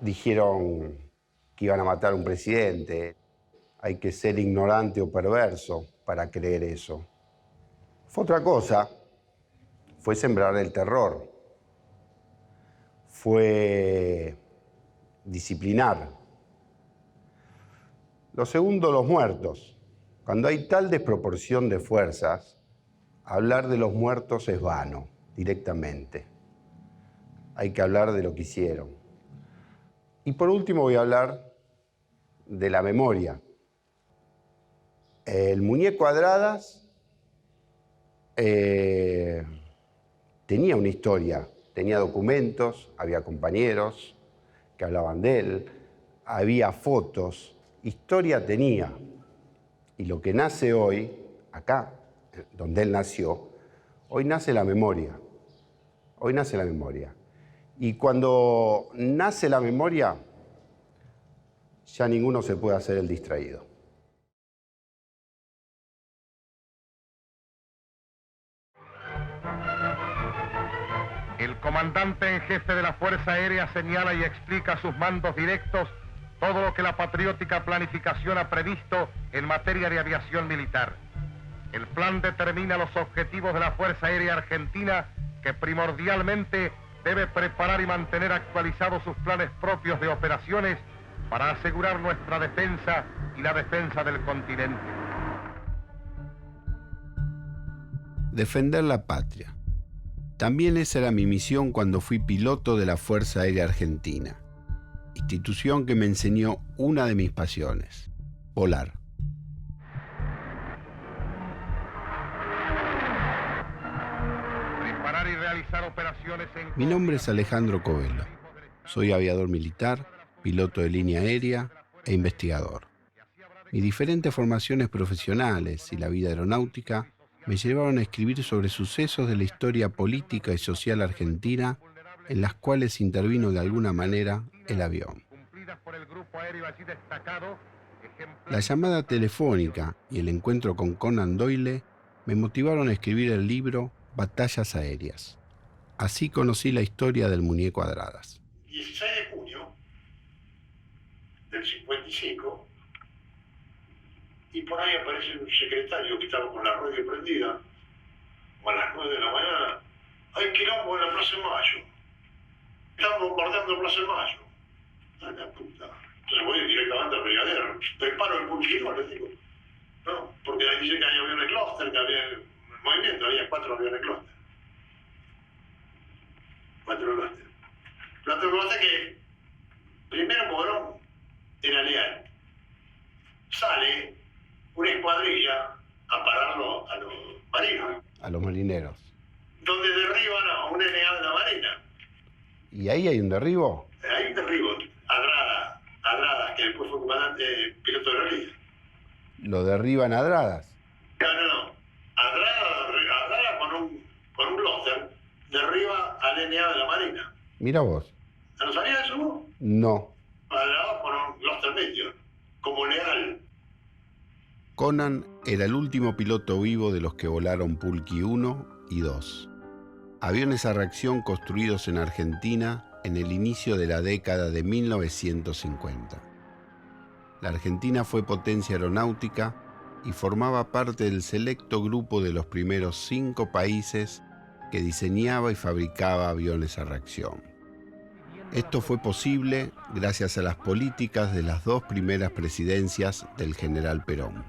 Dijeron que iban a matar a un presidente. Hay que ser ignorante o perverso para creer eso. Fue otra cosa. Fue sembrar el terror. Fue disciplinar. Lo segundo, los muertos. Cuando hay tal desproporción de fuerzas, hablar de los muertos es vano, directamente. Hay que hablar de lo que hicieron. Y por último voy a hablar de la memoria. El muñeco Adradas tenía una historia, tenía documentos, había compañeros que hablaban de él, había fotos, historia tenía. Y lo que nace hoy, acá, donde él nació, hoy nace la memoria. Hoy nace la memoria. Y cuando nace la memoria, ya ninguno se puede hacer el distraído. El comandante en jefe de la Fuerza Aérea señala y explica a sus mandos directos todo lo que la patriótica planificación ha previsto en materia de aviación militar. El plan determina los objetivos de la Fuerza Aérea Argentina, que primordialmente debe preparar y mantener actualizados sus planes propios de operaciones para asegurar nuestra defensa y la defensa del continente. Defender la patria. También esa era mi misión cuando fui piloto de la Fuerza Aérea Argentina, institución que me enseñó una de mis pasiones, volar. Preparar y realizar operaciones en... Mi nombre es Alejandro Covello. Soy aviador militar, piloto de línea aérea e investigador. Mis diferentes formaciones profesionales y la vida aeronáutica me llevaron a escribir sobre sucesos de la historia política y social argentina en las cuales intervino de alguna manera el avión. La llamada telefónica y el encuentro con Conan Doyle me motivaron a escribir el libro Batallas Aéreas. Así conocí la historia del muñeco Adradas. 16 de junio del 55, y por ahí aparece un secretario que estaba con la radio prendida, como a las 9 de la mañana. Hay quilombo en la Plaza de Mayo. Están bombardeando Plaza de Mayo. A la puta. Entonces voy directamente al brigadero. Preparo el pulquino, les digo. No, porque ahí dice que hay aviones clúster, que había movimiento, había 4 aviones clúster. 4 clúster. La otra cosa que primero Morón era leal. Sale una escuadrilla a pararlo a los marinos. A los marineros. Donde derriban a un NA de la Marina. ¿Y ahí hay un derribo? Hay un derribo. Adradas, que después fue comandante piloto de aerolínea. ¿Lo derriban a Adradas? No. Adradas con un Gloster derriba al NA de la Marina. Mira vos. ¿No sabías eso vos? No. Adradas con un Gloster Meteor, como leal. Conan era el último piloto vivo de los que volaron Pulqui 1 y 2. Aviones a reacción construidos en Argentina en el inicio de la década de 1950. La Argentina fue potencia aeronáutica y formaba parte del selecto grupo de los primeros 5 países que diseñaba y fabricaba aviones a reacción. Esto fue posible gracias a las políticas de las 2 primeras presidencias del general Perón.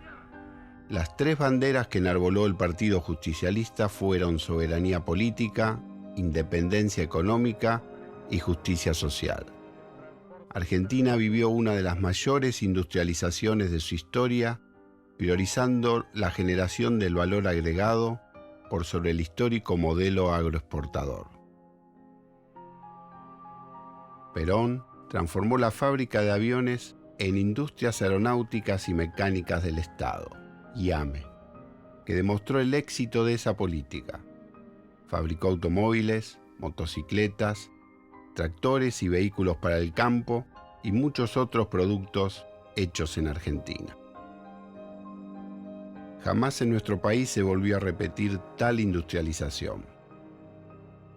Las 3 banderas que enarboló el Partido Justicialista fueron soberanía política, independencia económica y justicia social. Argentina vivió una de las mayores industrializaciones de su historia, priorizando la generación del valor agregado por sobre el histórico modelo agroexportador. Perón transformó la fábrica de aviones en Industrias Aeronáuticas y Mecánicas del Estado, IAME, que demostró el éxito de esa política. Fabricó automóviles, motocicletas, tractores y vehículos para el campo y muchos otros productos hechos en Argentina. Jamás en nuestro país se volvió a repetir tal industrialización.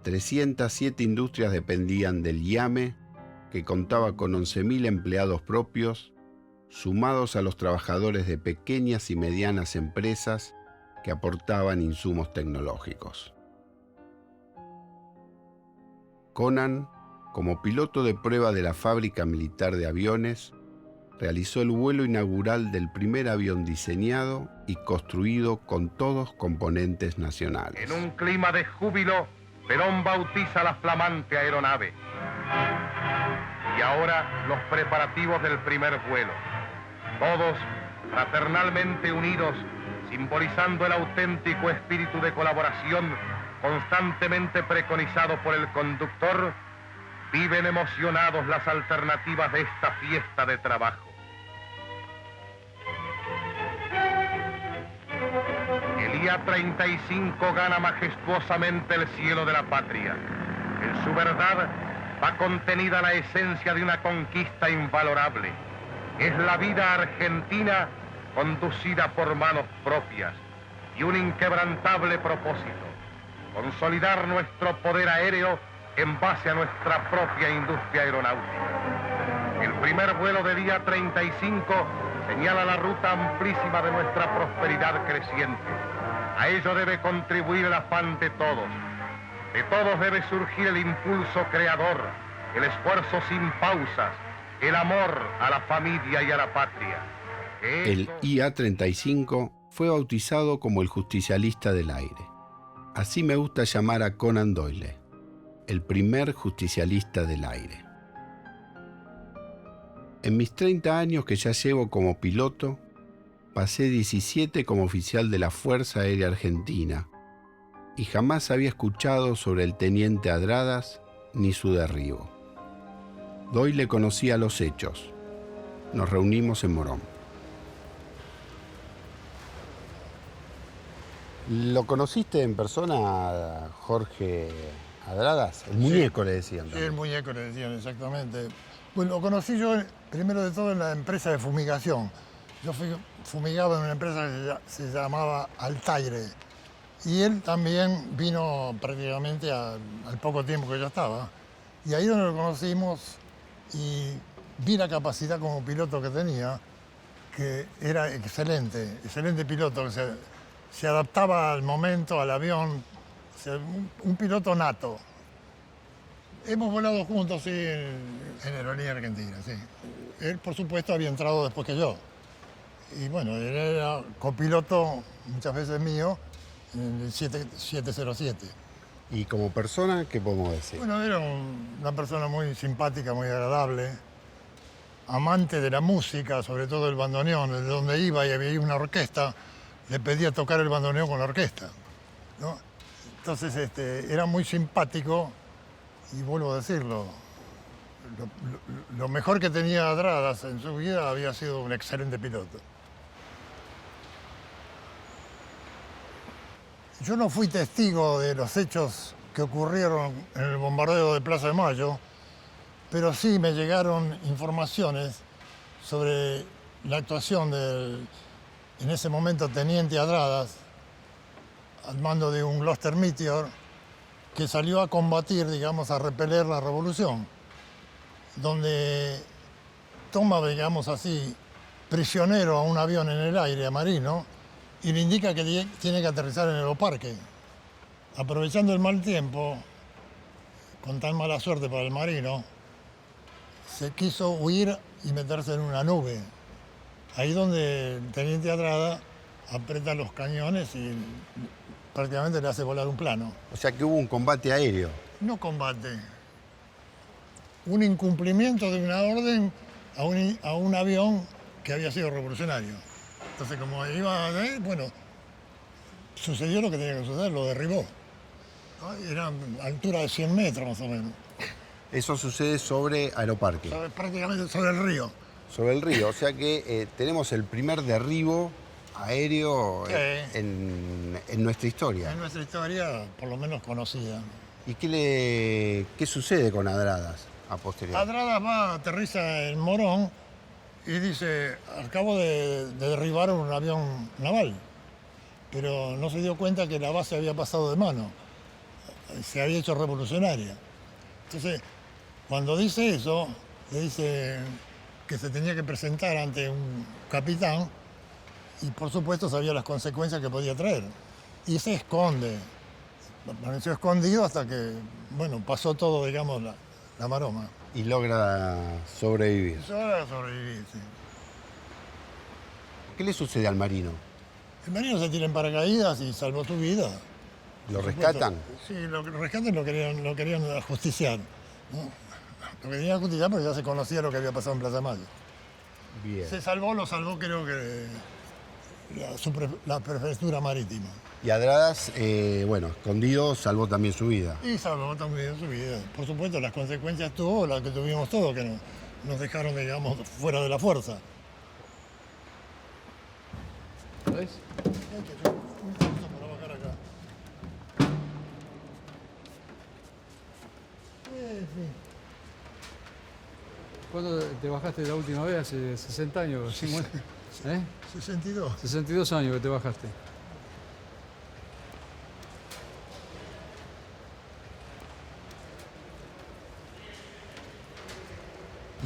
307 industrias dependían del IAME, que contaba con 11.000 empleados propios, sumados a los trabajadores de pequeñas y medianas empresas que aportaban insumos tecnológicos. Conan, como piloto de prueba de la fábrica militar de aviones, realizó el vuelo inaugural del primer avión diseñado y construido con todos componentes nacionales. En un clima de júbilo, Perón bautiza la flamante aeronave. Y ahora los preparativos del primer vuelo. Todos fraternalmente unidos, simbolizando el auténtico espíritu de colaboración constantemente preconizado por el conductor, viven emocionados las alternativas de esta fiesta de trabajo. El IA-35 gana majestuosamente el cielo de la patria. En su verdad va contenida la esencia de una conquista invalorable. Es la vida argentina conducida por manos propias y un inquebrantable propósito: consolidar nuestro poder aéreo en base a nuestra propia industria aeronáutica. El primer vuelo del IA-35 señala la ruta amplísima de nuestra prosperidad creciente. A ello debe contribuir el afán de todos. De todos debe surgir el impulso creador, el esfuerzo sin pausas, el amor a la familia y a la patria. El IA-35 fue bautizado como el justicialista del aire. Así me gusta llamar a Conan Doyle, el primer justicialista del aire. En mis 30 años que ya llevo como piloto, pasé 17 como oficial de la Fuerza Aérea Argentina y jamás había escuchado sobre el teniente Adradas ni su derribo. Doyle conocía los hechos. Nos reunimos en Morón. ¿Lo conociste en persona, Jorge Adradas? El muñeco, le decían. Sí, el muñeco le decían, exactamente. Bueno, lo conocí yo primero de todo en la empresa de fumigación. Yo fumigaba en una empresa que se llamaba Altaire. Y él también vino prácticamente al poco tiempo que yo estaba. Y ahí donde lo conocimos y vi la capacidad como piloto que tenía, que era excelente piloto, que se adaptaba al momento, al avión, o sea, un piloto nato. Hemos volado juntos, sí, en Aerolínea Argentina, sí. Él, por supuesto, había entrado después que yo. Y bueno, él era copiloto muchas veces mío en el 707. ¿Y como persona, qué podemos decir? Bueno, era una persona muy simpática, muy agradable, amante de la música, sobre todo el bandoneón. De donde iba y había una orquesta, le pedía tocar el bandoneón con la orquesta, ¿no? Entonces, era muy simpático y vuelvo a decirlo, lo mejor que tenía Adradas en su vida había sido un excelente piloto. Yo no fui testigo de los hechos que ocurrieron en el bombardeo de Plaza de Mayo, pero sí me llegaron informaciones sobre la actuación del, en ese momento, teniente Adradas, al mando de un Gloster Meteor, que salió a combatir, digamos, a repeler la revolución, donde toma, digamos así, prisionero a un avión en el aire, a Marino, y le indica que tiene que aterrizar en el Aeroparque. Aprovechando el mal tiempo, con tan mala suerte para el marino, se quiso huir y meterse en una nube. Ahí donde el teniente Adrada aprieta los cañones y prácticamente le hace volar un plano. O sea que hubo un combate aéreo. No combate. Un incumplimiento de una orden a un avión que había sido revolucionario. Entonces, como iba, bueno, sucedió lo que tenía que suceder, lo derribó. Era a altura de 100 metros más o menos. Eso sucede sobre Aeroparque. Prácticamente sobre el río. Sobre el río, o sea que tenemos el primer derribo aéreo en nuestra historia. En nuestra historia, por lo menos conocida. ¿Y qué sucede con Adradas a posteriori? Adradas aterriza en Morón y dice, acabo de derribar un avión naval, pero no se dio cuenta que la base había pasado de mano, se había hecho revolucionaria. Entonces, Cuando dice eso, le dice que se tenía que presentar ante un capitán y por supuesto sabía las consecuencias que podía traer. Y se esconde. Permaneció escondido hasta que, bueno, pasó todo, digamos, la maroma. Y logra sobrevivir. Eso era sobrevivir, sí. ¿Qué le sucede al marino? El marino se tira en paracaídas y salvó su vida. ¿Lo Por rescatan? supuesto. Sí, lo rescatan, lo querían ajusticiar, ¿no? Lo querían ajusticiar porque ya se conocía lo que había pasado en Plaza Mayo. Bien. Se salvó, lo salvó creo que la prefectura marítima. Y Adradas, bueno, escondido, salvó también su vida. Y salvó también su vida. Por supuesto, las consecuencias tuvo las que tuvimos todos, que nos dejaron, digamos, fuera de la fuerza. ¿Sabes? Un segundo para bajar acá. ¿Cuándo te bajaste la última vez? Hace 60 años, 50, ¿eh? 62. 62 años que te bajaste.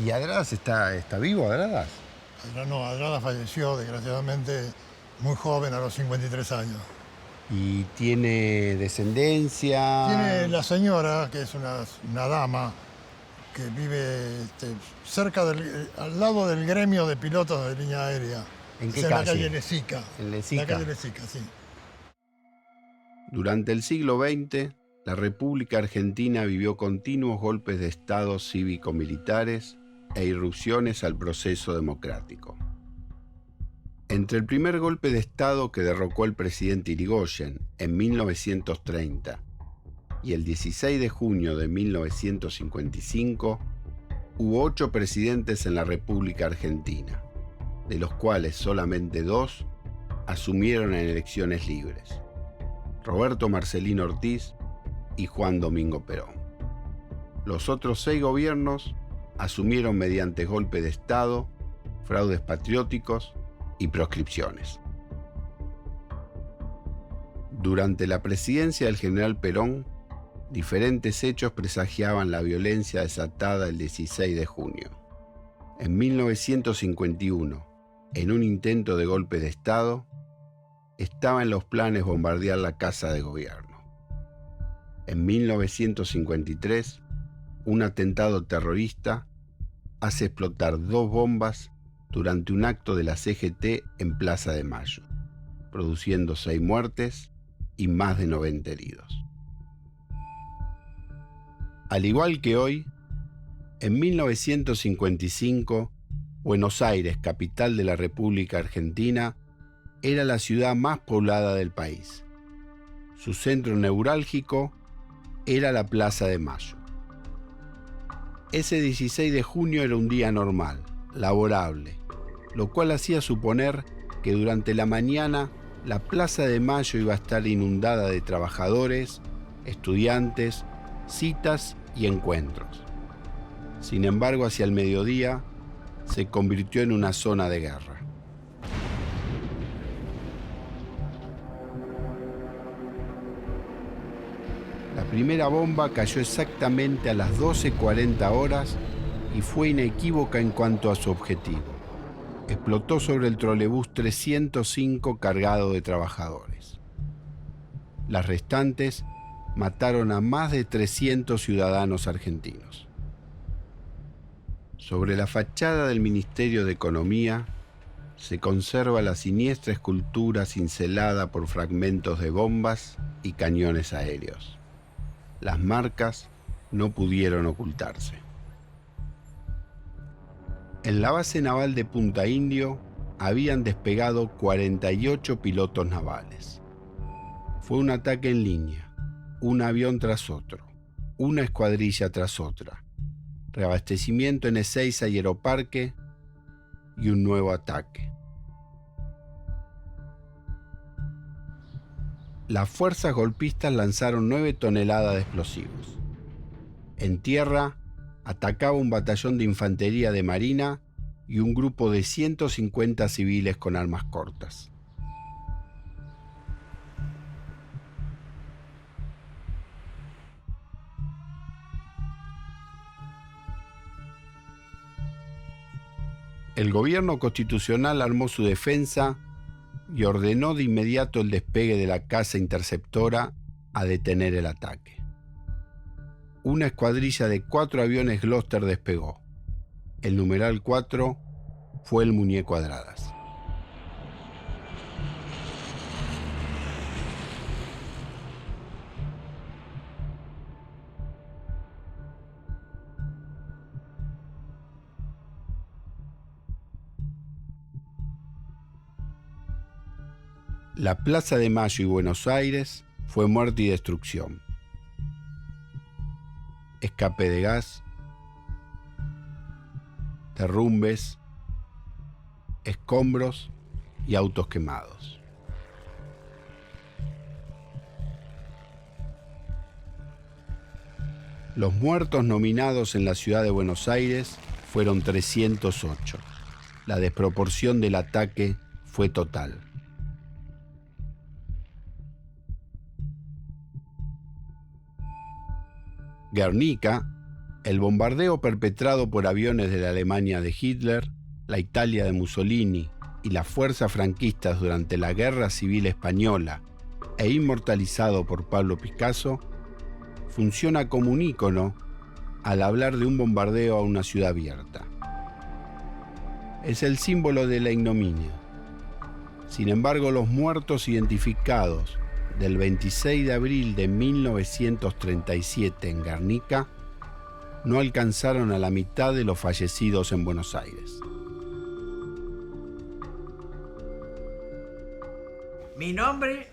¿Y Adradas está vivo, Adradas? Adrada falleció, desgraciadamente, muy joven, a los 53 años. ¿Y tiene descendencia? Tiene la señora, que es una dama, que vive cerca al lado del gremio de pilotos de línea aérea. ¿En qué en la calle? calle Lezica. En Lezica. La calle Lezica, sí. Durante el siglo XX, la República Argentina vivió continuos golpes de Estado cívico-militares e irrupciones al proceso democrático. Entre el primer golpe de Estado que derrocó al presidente Irigoyen en 1930 y el 16 de junio de 1955, hubo 8 presidentes en la República Argentina, de los cuales solamente 2 asumieron en elecciones libres: Roberto Marcelino Ortiz y Juan Domingo Perón. Los otros 6 gobiernos asumieron mediante golpe de Estado, fraudes patrióticos y proscripciones. Durante la presidencia del general Perón, diferentes hechos presagiaban la violencia desatada el 16 de junio. En 1951, en un intento de golpe de Estado, estaba en los planes bombardear la Casa de Gobierno. En 1953, un atentado terrorista hace explotar 2 bombas durante un acto de la CGT en Plaza de Mayo, produciendo 6 muertes y más de 90 heridos. Al igual que hoy, en 1955, Buenos Aires, capital de la República Argentina, era la ciudad más poblada del país. Su centro neurálgico era la Plaza de Mayo. Ese 16 de junio era un día normal, laborable, lo cual hacía suponer que durante la mañana la Plaza de Mayo iba a estar inundada de trabajadores, estudiantes, citas y encuentros. Sin embargo, hacia el mediodía se convirtió en una zona de guerra. La primera bomba cayó exactamente a las 12:40 horas y fue inequívoca en cuanto a su objetivo. Explotó sobre el trolebús 305 cargado de trabajadores. Las restantes mataron a más de 300 ciudadanos argentinos. Sobre la fachada del Ministerio de Economía se conserva la siniestra escultura cincelada por fragmentos de bombas y cañones aéreos. Las marcas no pudieron ocultarse. En la base naval de Punta Indio habían despegado 48 pilotos navales. Fue un ataque en línea, un avión tras otro, una escuadrilla tras otra, reabastecimiento en Ezeiza y Aeroparque y un nuevo ataque. Las fuerzas golpistas lanzaron 9 toneladas de explosivos. En tierra, atacaba un batallón de infantería de marina y un grupo de 150 civiles con armas cortas. El gobierno constitucional armó su defensa y ordenó de inmediato el despegue de la caza interceptora a detener el ataque. Una escuadrilla de 4 aviones Gloster despegó. El numeral 4 fue el Muñeco Adradas. La Plaza de Mayo y Buenos Aires fue muerte y destrucción. Escape de gas, derrumbes, escombros y autos quemados. Los muertos nominados en la ciudad de Buenos Aires fueron 308. La desproporción del ataque fue total. Guernica, el bombardeo perpetrado por aviones de la Alemania de Hitler, la Italia de Mussolini y las fuerzas franquistas durante la Guerra Civil Española e inmortalizado por Pablo Picasso, funciona como un ícono al hablar de un bombardeo a una ciudad abierta. Es el símbolo de la ignominia. Sin embargo, los muertos identificados del 26 de abril de 1937 en Guernica no alcanzaron a la mitad de los fallecidos en Buenos Aires. Mi nombre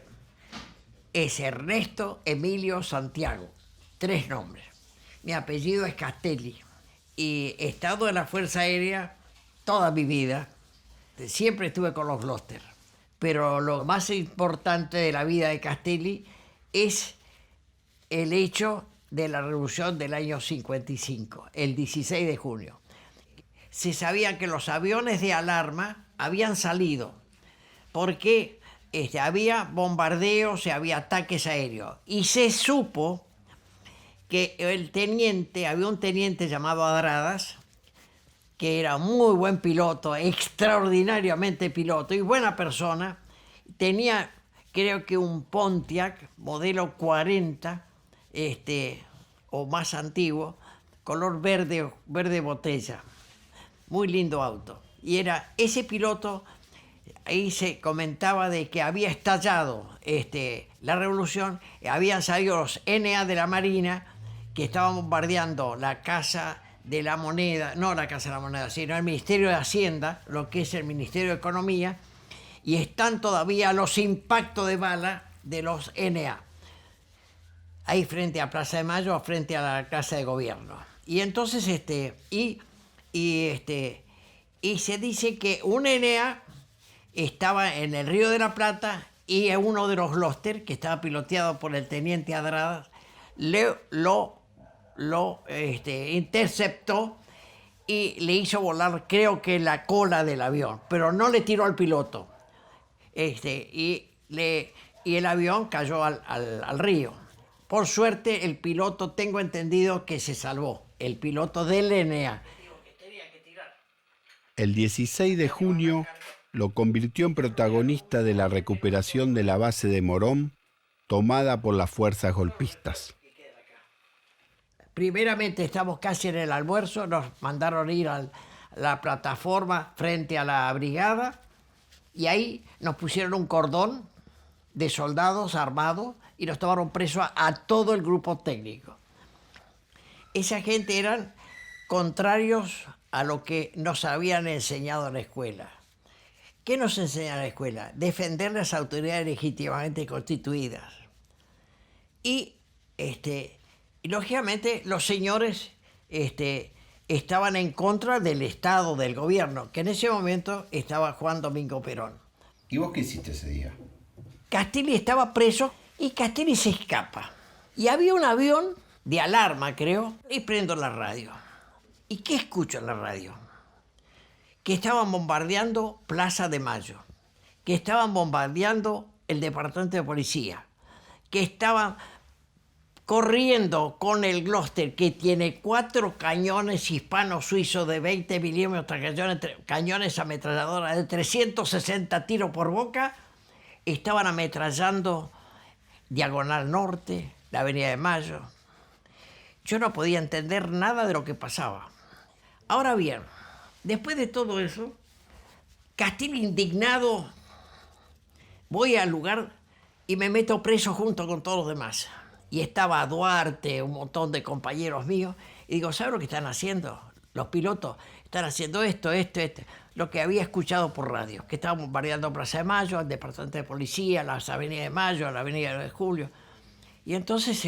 es Ernesto Emilio Santiago, 3 nombres. Mi apellido es Castelli y he estado en la Fuerza Aérea toda mi vida. Siempre estuve con los Gloster. Pero lo más importante de la vida de Castelli es el hecho de la revolución del año 55, el 16 de junio. Se sabía que los aviones de alarma habían salido porque había bombardeos y había ataques aéreos. Y se supo que había un teniente llamado Adradas, que era muy buen piloto, extraordinariamente piloto y buena persona. Tenía, creo que un Pontiac modelo 40, o más antiguo, color verde botella. Muy lindo auto. Y era ese piloto, ahí se comentaba de que había estallado la revolución, habían salido los NA de la Marina que estaban bombardeando la Casa de la Moneda, no la Casa de la Moneda, sino el Ministerio de Hacienda, lo que es el Ministerio de Economía, y están todavía los impactos de bala de los NA, ahí frente a Plaza de Mayo, frente a la Casa de Gobierno. Y entonces, y se dice que un NA estaba en el Río de la Plata y uno de los Gloster, que estaba piloteado por el teniente Adradas, lo interceptó y le hizo volar, creo que la cola del avión, pero no le tiró al piloto. Y el avión cayó al río. Por suerte, el piloto, tengo entendido que se salvó, el piloto del NA. El 16 de junio lo convirtió en protagonista de la recuperación de la base de Morón, tomada por las fuerzas golpistas. Primeramente estamos casi en el almuerzo, nos mandaron ir a la plataforma frente a la brigada y ahí nos pusieron un cordón de soldados armados y nos tomaron presos a todo el grupo técnico. Esa gente eran contrarios a lo que nos habían enseñado en la escuela. ¿Qué nos enseña la escuela? Defender las autoridades legítimamente constituidas. Y lógicamente los señores estaban en contra del Estado, del gobierno, que en ese momento estaba Juan Domingo Perón. ¿Y vos qué hiciste ese día? Castelli estaba preso y Castelli se escapa. Y había un avión de alarma, creo, y prendo la radio. ¿Y qué escucho en la radio? Que estaban bombardeando Plaza de Mayo, que estaban bombardeando el departamento de policía, que estaban corriendo con el Gloster, que tiene 4 cañones hispano-suizos de 20 milímetros, cañones ametralladoras de 360 tiros por boca, estaban ametrallando Diagonal Norte, la Avenida de Mayo. Yo no podía entender nada de lo que pasaba. Ahora bien, después de todo eso, Castelli indignado, voy al lugar y me meto preso junto con todos los demás. Y estaba Duarte, un montón de compañeros míos, y digo, ¿saben lo que están haciendo? Los pilotos están haciendo esto. Lo que había escuchado por radio, que estaban bombardeando Plaza de Mayo, el Departamento de Policía, las Avenidas de Mayo, la Avenida de Julio. Y entonces,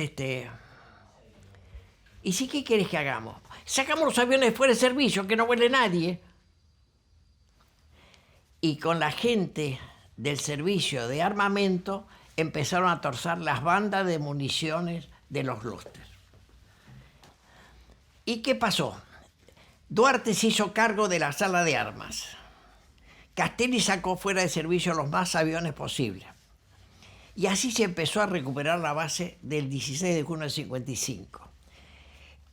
¿y sí qué querés que hagamos? Sacamos los aviones fuera de servicio, que no vuele nadie. Y con la gente del servicio de armamento empezaron a torzar las bandas de municiones de los Gloster. ¿Y qué pasó? Duarte se hizo cargo de la sala de armas. Castelli sacó fuera de servicio los más aviones posibles. Y así se empezó a recuperar la base del 16 de junio del 55.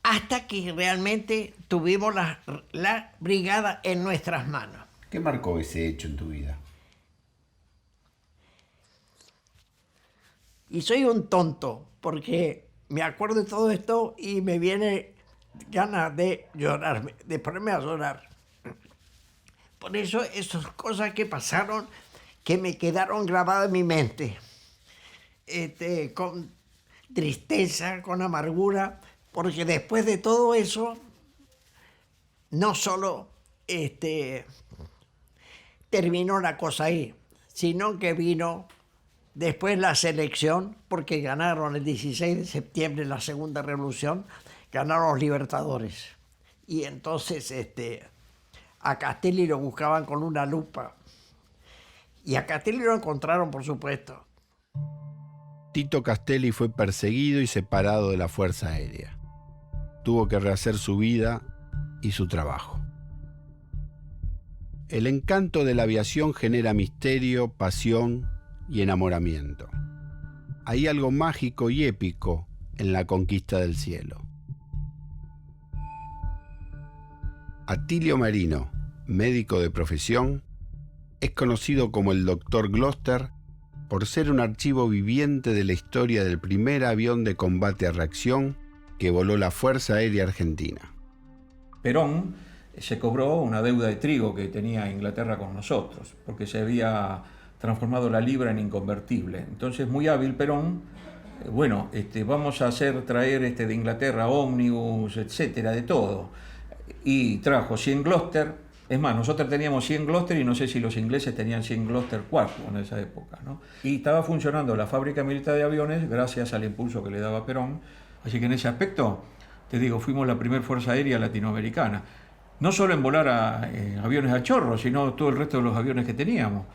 Hasta que realmente tuvimos la brigada en nuestras manos. ¿Qué marcó ese hecho en tu vida? Y soy un tonto, porque me acuerdo de todo esto y me viene ganas de llorar, de ponerme a llorar. Por eso esas cosas que pasaron, que me quedaron grabadas en mi mente, con tristeza, con amargura, porque después de todo eso, no solo terminó la cosa ahí, sino que vino después la selección, porque ganaron el 16 de septiembre la segunda revolución, ganaron los Libertadores. Y entonces a Castelli lo buscaban con una lupa. Y a Castelli lo encontraron, por supuesto. Tito Castelli fue perseguido y separado de la Fuerza Aérea. Tuvo que rehacer su vida y su trabajo. El encanto de la aviación genera misterio, pasión y enamoramiento. Hay algo mágico y épico en la conquista del cielo. Atilio Merino, médico de profesión, es conocido como el Dr. Gloster por ser un archivo viviente de la historia del primer avión de combate a reacción que voló la Fuerza Aérea Argentina. Perón se cobró una deuda de trigo que tenía Inglaterra con nosotros, porque se había transformado la libra en inconvertible. Entonces, muy hábil Perón, vamos a traer de Inglaterra ómnibus, etcétera, de todo. Y trajo 100 Gloster. Es más, nosotros teníamos 100 Gloster y no sé si los ingleses tenían 100 Gloster 4 en esa época, ¿no? Y estaba funcionando la fábrica militar de aviones gracias al impulso que le daba Perón. Así que en ese aspecto, te digo, fuimos la primera fuerza aérea latinoamericana. No solo en volar aviones a chorro, sino todo el resto de los aviones que teníamos.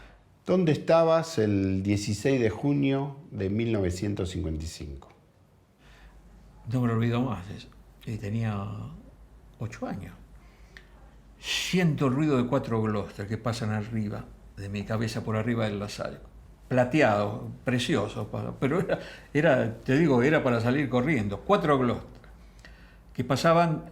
¿Dónde estabas el 16 de junio de 1955? No me lo olvido más. Tenía 8 años. Siento el ruido de 4 Gloster que pasan arriba de mi cabeza, por arriba del Lasalle. Plateado, precioso, pero era para salir corriendo. 4 Gloster que pasaban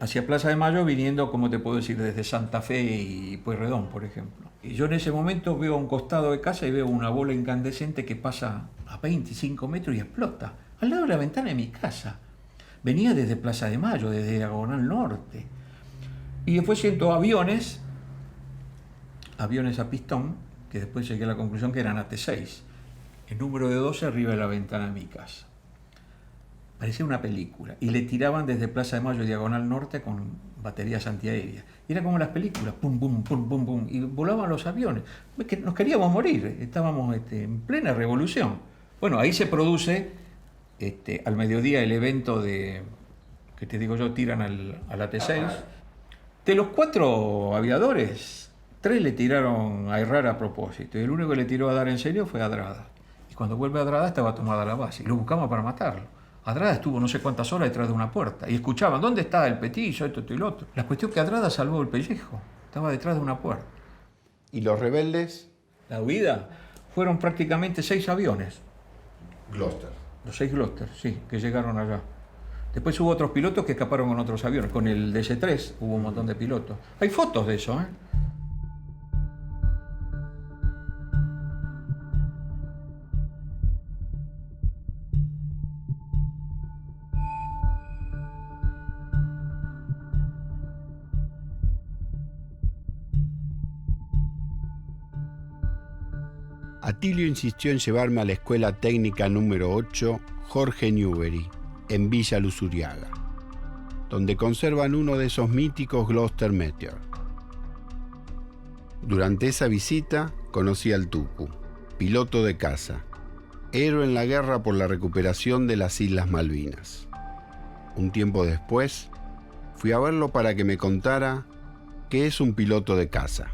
hacia Plaza de Mayo, viniendo, como te puedo decir, desde Santa Fe y Pueyrredón, por ejemplo. Y yo en ese momento veo a un costado de casa y veo una bola incandescente que pasa a 25 metros y explota al lado de la ventana de mi casa. Venía desde Plaza de Mayo, desde Diagonal Norte. Y después siento aviones a pistón, que después llegué a la conclusión que eran AT-6. El número de 12 arriba de la ventana de mi casa. Parecía una película. Y le tiraban desde Plaza de Mayo, Diagonal Norte, con baterías antiaéreas. Y era como las películas, pum, pum, pum, pum, pum. Y volaban los aviones. Nos queríamos morir. Estábamos en plena revolución. Bueno, ahí se produce al mediodía el evento que te digo yo, tiran al AT-6. De los 4 aviadores, 3 le tiraron a errar a propósito. Y el único que le tiró a dar en serio fue Adrada. Y cuando vuelve Adrada estaba tomada la base. Y lo buscamos para matarlo. Adrada estuvo no sé cuántas horas detrás de una puerta. Y escuchaban, ¿dónde está el Petillo, esto y lo otro? La cuestión es que Adrada salvó el pellejo. Estaba detrás de una puerta. ¿Y los rebeldes? La huida fueron prácticamente 6 aviones. Gloster. Los 6 Gloster, sí, que llegaron allá. Después hubo otros pilotos que escaparon con otros aviones. Con el DC-3 hubo un montón de pilotos. Hay fotos de eso, ¿eh? Atilio insistió en llevarme a la Escuela Técnica número 8 Jorge Newbery, en Villa Luzuriaga, donde conservan uno de esos míticos Gloster Meteor. Durante esa visita conocí al Tucu, piloto de caza, héroe en la guerra por la recuperación de las Islas Malvinas. Un tiempo después, fui a verlo para que me contara qué es un piloto de caza.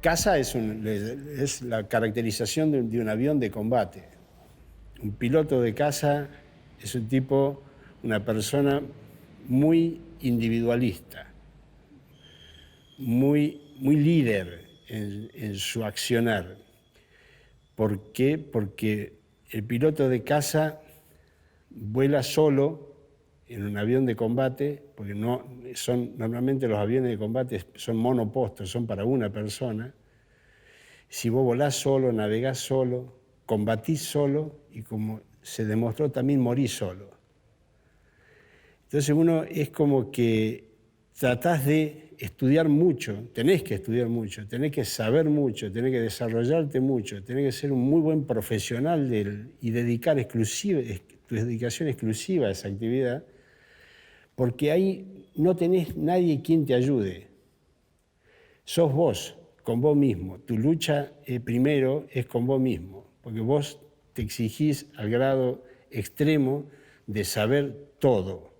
Caza es la caracterización de un avión de combate. Un piloto de caza es un tipo, una persona muy individualista, muy líder en su accionar. ¿Por qué? Porque el piloto de caza vuela solo en un avión de combate, porque normalmente los aviones de combate son monopostos, son para una persona. Si vos volás solo, navegás solo, combatís solo y, como se demostró, también morís solo. Entonces uno es como que tratás de estudiar mucho, tenés que estudiar mucho, tenés que saber mucho, tenés que desarrollarte mucho, tenés que ser un muy buen profesional y dedicar tu dedicación exclusiva a esa actividad, porque ahí no tenés nadie quien te ayude. Sos vos, con vos mismo. Tu lucha primero es con vos mismo, porque vos te exigís al grado extremo de saber todo.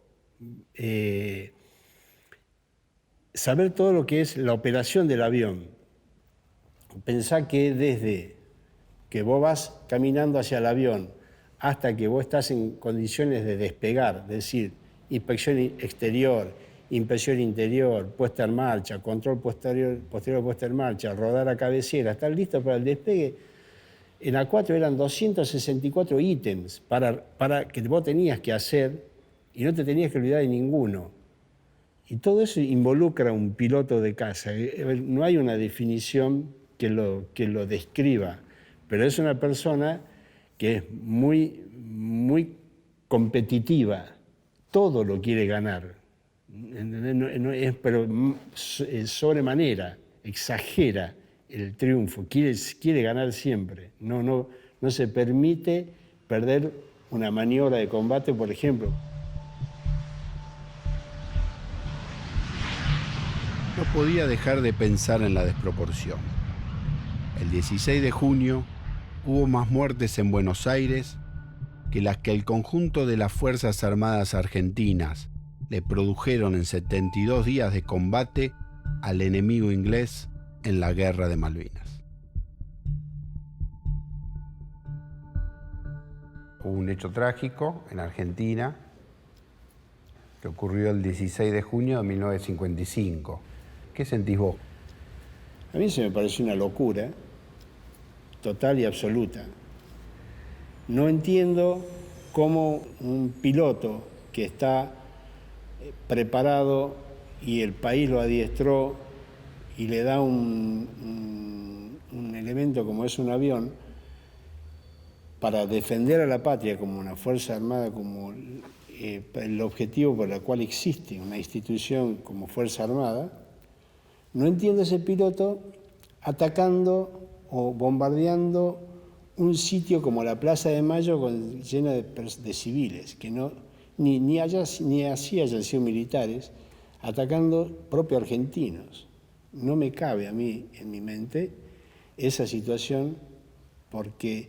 Saber todo lo que es la operación del avión. Pensá que desde que vos vas caminando hacia el avión hasta que vos estás en condiciones de despegar, es decir, inspección exterior, inspección interior, puesta en marcha, control posterior puesta en marcha, rodar a cabecera, estar listo para el despegue. En A4 eran 264 ítems para que vos tenías que hacer y no te tenías que olvidar de ninguno. Y todo eso involucra a un piloto de caza. No hay una definición que lo describa, pero es una persona que es muy competitiva. Todo lo quiere ganar. Pero sobremanera, exagera el triunfo, quiere ganar siempre. No se permite perder una maniobra de combate, por ejemplo. No podía dejar de pensar en la desproporción. El 16 de junio hubo más muertes en Buenos Aires que las que el conjunto de las Fuerzas Armadas Argentinas le produjeron en 72 días de combate al enemigo inglés en la Guerra de Malvinas. Hubo un hecho trágico en Argentina que ocurrió el 16 de junio de 1955. ¿Qué sentís vos? A mí se me pareció una locura total y absoluta. No entiendo cómo un piloto que está preparado y el país lo adiestró y le da un elemento como es un avión para defender a la patria como una fuerza armada, como el objetivo por el cual existe una institución como Fuerza Armada. No entiendo ese piloto atacando o bombardeando un sitio como la Plaza de Mayo llena de civiles, que ni así hayan sido militares, atacando propios argentinos. No me cabe a mí en mi mente esa situación, porque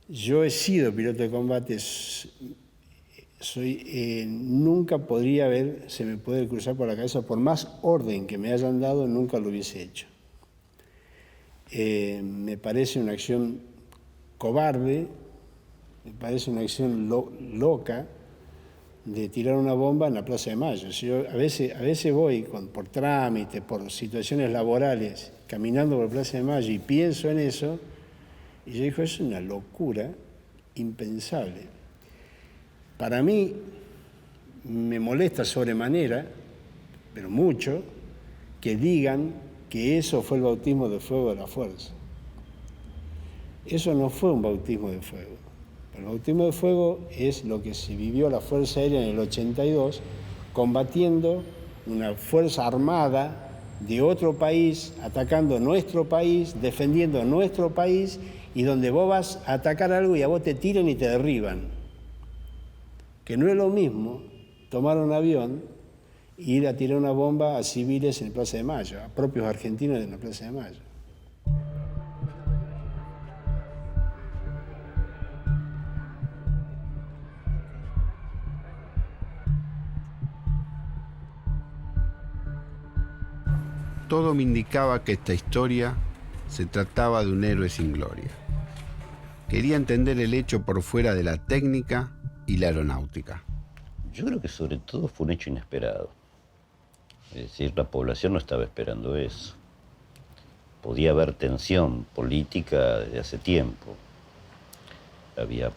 yo he sido piloto de combate, nunca se me puede cruzar por la cabeza, por más orden que me hayan dado, nunca lo hubiese hecho. Me parece una acción cobarde, me parece una acción loca de tirar una bomba en la Plaza de Mayo. Yo a veces voy por trámite, por situaciones laborales, caminando por la Plaza de Mayo y pienso en eso, y yo digo, es una locura impensable. Para mí me molesta sobremanera, pero mucho, que digan que eso fue el bautismo de fuego de la fuerza. Eso no fue un bautismo de fuego. El bautismo de fuego es lo que se vivió la Fuerza Aérea en el 82, combatiendo una fuerza armada de otro país, atacando nuestro país, defendiendo nuestro país, y donde vos vas a atacar algo y a vos te tiran y te derriban. Que no es lo mismo tomar un avión e ir a tirar una bomba a civiles en la Plaza de Mayo, a propios argentinos en la Plaza de Mayo. Todo me indicaba que esta historia se trataba de un héroe sin gloria. Quería entender el hecho por fuera de la técnica y la aeronáutica. Yo creo que sobre todo fue un hecho inesperado. Es decir, la población no estaba esperando eso. Podía haber tensión política desde hace tiempo. Había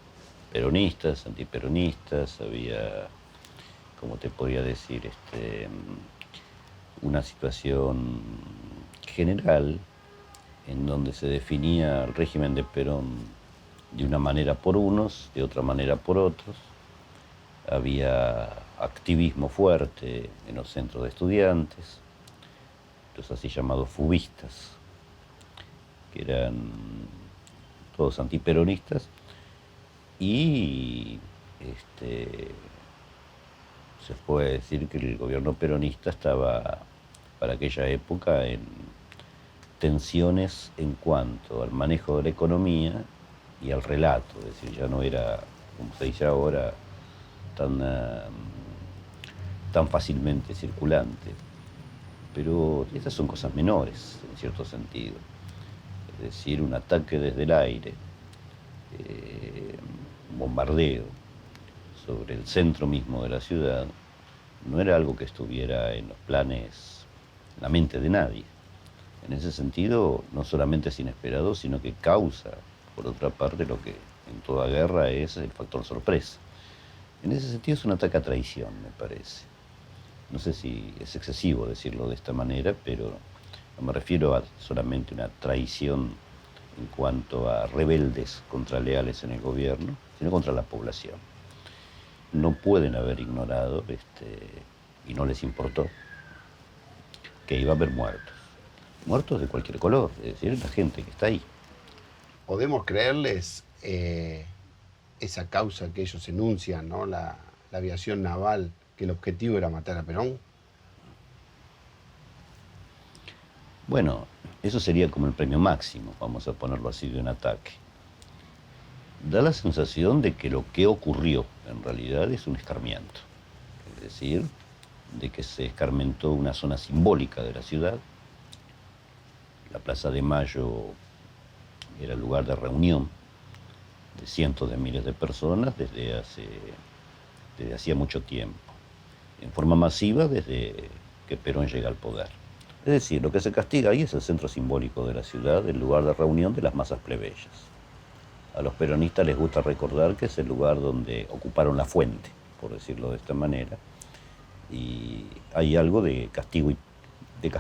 peronistas, antiperonistas, había, ¿cómo te podría decir? Una situación general en donde se definía el régimen de Perón de una manera por unos, de otra manera por otros. Había activismo fuerte en los centros de estudiantes, los así llamados fubistas, que eran todos antiperonistas, y se puede decir que el gobierno peronista estaba para aquella época en tensiones en cuanto al manejo de la economía y al relato, es decir, ya no era, como se dice ahora, tan fácilmente circulante. Pero estas son cosas menores, en cierto sentido. Es decir, un ataque desde el aire, un bombardeo sobre el centro mismo de la ciudad, no era algo que estuviera en los planes, en la mente de nadie. En ese sentido, no solamente es inesperado, sino que causa, por otra parte, lo que en toda guerra es el factor sorpresa. En ese sentido es un ataque a traición, me parece. No sé si es excesivo decirlo de esta manera, pero no me refiero a solamente una traición en cuanto a rebeldes contraleales en el gobierno, sino contra la población. No pueden haber ignorado, y no les importó, que iba a haber muertos. Muertos de cualquier color, es decir, la gente que está ahí. ¿Podemos creerles esa causa que ellos enuncian, ¿no? La aviación naval, que el objetivo era matar a Perón? Bueno, eso sería como el premio máximo, vamos a ponerlo así, de un ataque. Da la sensación de que lo que ocurrió en realidad es un escarmiento. Es decir, de que se escarmentó una zona simbólica de la ciudad. La Plaza de Mayo era el lugar de reunión de cientos de miles de personas desde hacía mucho tiempo, en forma masiva desde que Perón llega al poder. Es decir, lo que se castiga ahí es el centro simbólico de la ciudad, el lugar de reunión de las masas plebeyas. A los peronistas les gusta recordar que es el lugar donde ocuparon la fuente, por decirlo de esta manera, y hay algo de castigo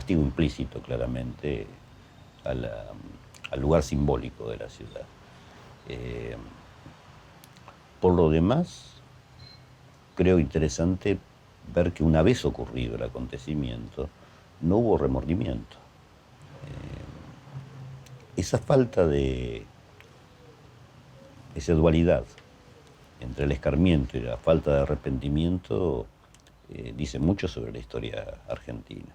implícito claramente al lugar simbólico de la ciudad. Por lo demás, creo interesante ver que una vez ocurrido el acontecimiento, no hubo remordimiento. Esa falta de esa dualidad entre el escarmiento y la falta de arrepentimiento dice mucho sobre la historia argentina.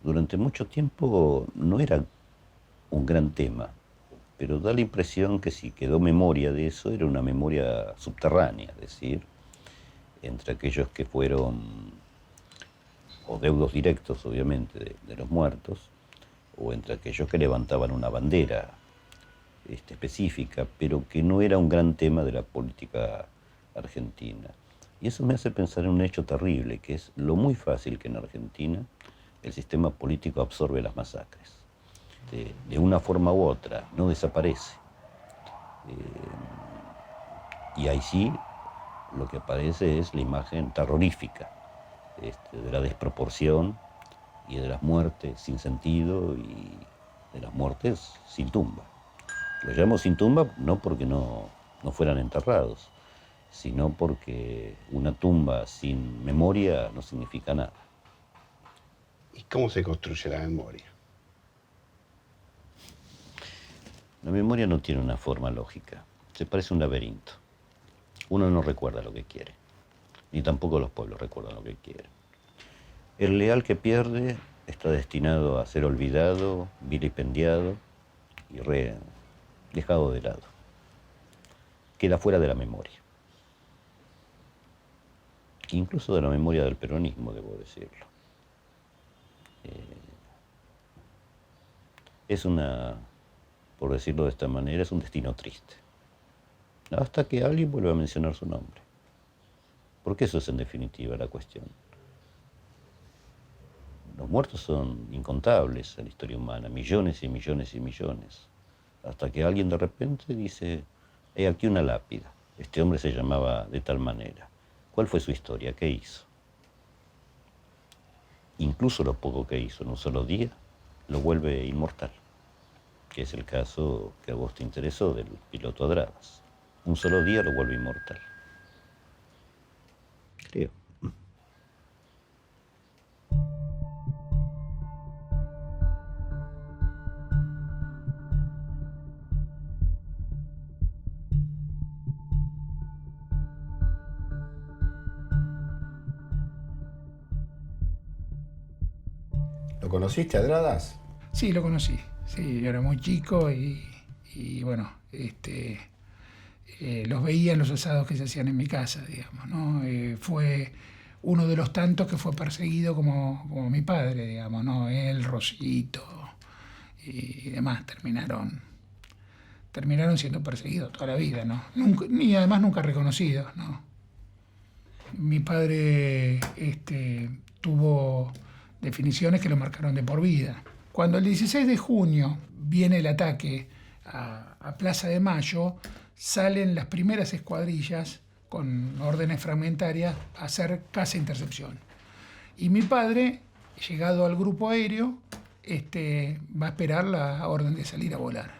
Durante mucho tiempo no era un gran tema, pero da la impresión que si quedó memoria de eso, era una memoria subterránea, es decir, entre aquellos que fueron o deudos directos, obviamente, de los muertos, o entre aquellos que levantaban una bandera específica, pero que no era un gran tema de la política argentina. Y eso me hace pensar en un hecho terrible, que es lo muy fácil que en Argentina el sistema político absorbe las masacres. De una forma u otra, no desaparece. Y ahí sí lo que aparece es la imagen terrorífica de la desproporción y de las muertes sin sentido y de las muertes sin tumba. Lo llamo sin tumba no porque no fueran enterrados, sino porque una tumba sin memoria no significa nada. ¿Y cómo se construye la memoria? La memoria no tiene una forma lógica, se parece a un laberinto. Uno no recuerda lo que quiere, ni tampoco los pueblos recuerdan lo que quieren. El leal que pierde está destinado a ser olvidado, vilipendiado y dejado de lado. Queda fuera de la memoria. Incluso de la memoria del peronismo, debo decirlo. Es por decirlo de esta manera, es un destino triste. Hasta que alguien vuelva a mencionar su nombre. Porque eso es en definitiva la cuestión. Los muertos son incontables en la historia humana, millones y millones y millones. Hasta que alguien de repente dice, he aquí una lápida. Este hombre se llamaba de tal manera. ¿Cuál fue su historia? ¿Qué hizo? Incluso lo poco que hizo en un solo día lo vuelve inmortal, que es el caso que a vos te interesó del piloto Adradas. Un solo día lo vuelve inmortal. Creo. ¿Lo conociste, Adradas? Sí, lo conocí. Sí, yo era muy chico y bueno, los veía en los asados que se hacían en mi casa, digamos, ¿no? Fue uno de los tantos que fue perseguido como mi padre, digamos, ¿no? Él, Rosito y demás terminaron siendo perseguidos toda la vida, ¿no? Y además nunca reconocidos, ¿no? Mi padre tuvo definiciones que lo marcaron de por vida. Cuando el 16 de junio viene el ataque a Plaza de Mayo, salen las primeras escuadrillas con órdenes fragmentarias a hacer caza-intercepción. Y mi padre, llegado al grupo aéreo, va a esperar la orden de salir a volar.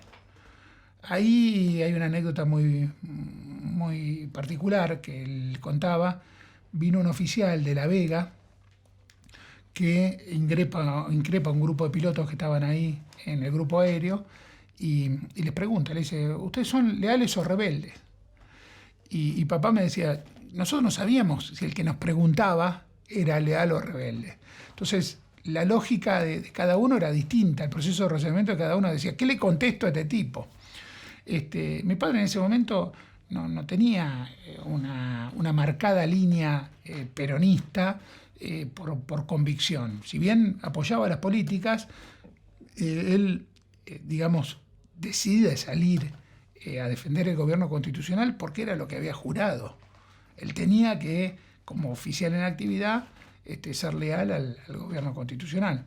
Ahí hay una anécdota muy, muy particular que él contaba. Vino un oficial de La Vega que increpa a un grupo de pilotos que estaban ahí en el grupo aéreo y les pregunta, le dice, ¿ustedes son leales o rebeldes? Y papá me decía, nosotros no sabíamos si el que nos preguntaba era leal o rebelde. Entonces, la lógica de cada uno era distinta, el proceso de razonamiento de cada uno decía, ¿qué le contesto a este tipo? Mi padre en ese momento no tenía una marcada línea peronista por convicción. Si bien apoyaba las políticas, él, digamos, decide salir a defender el gobierno constitucional porque era lo que había jurado. Él tenía que, como oficial en actividad, ser leal al gobierno constitucional.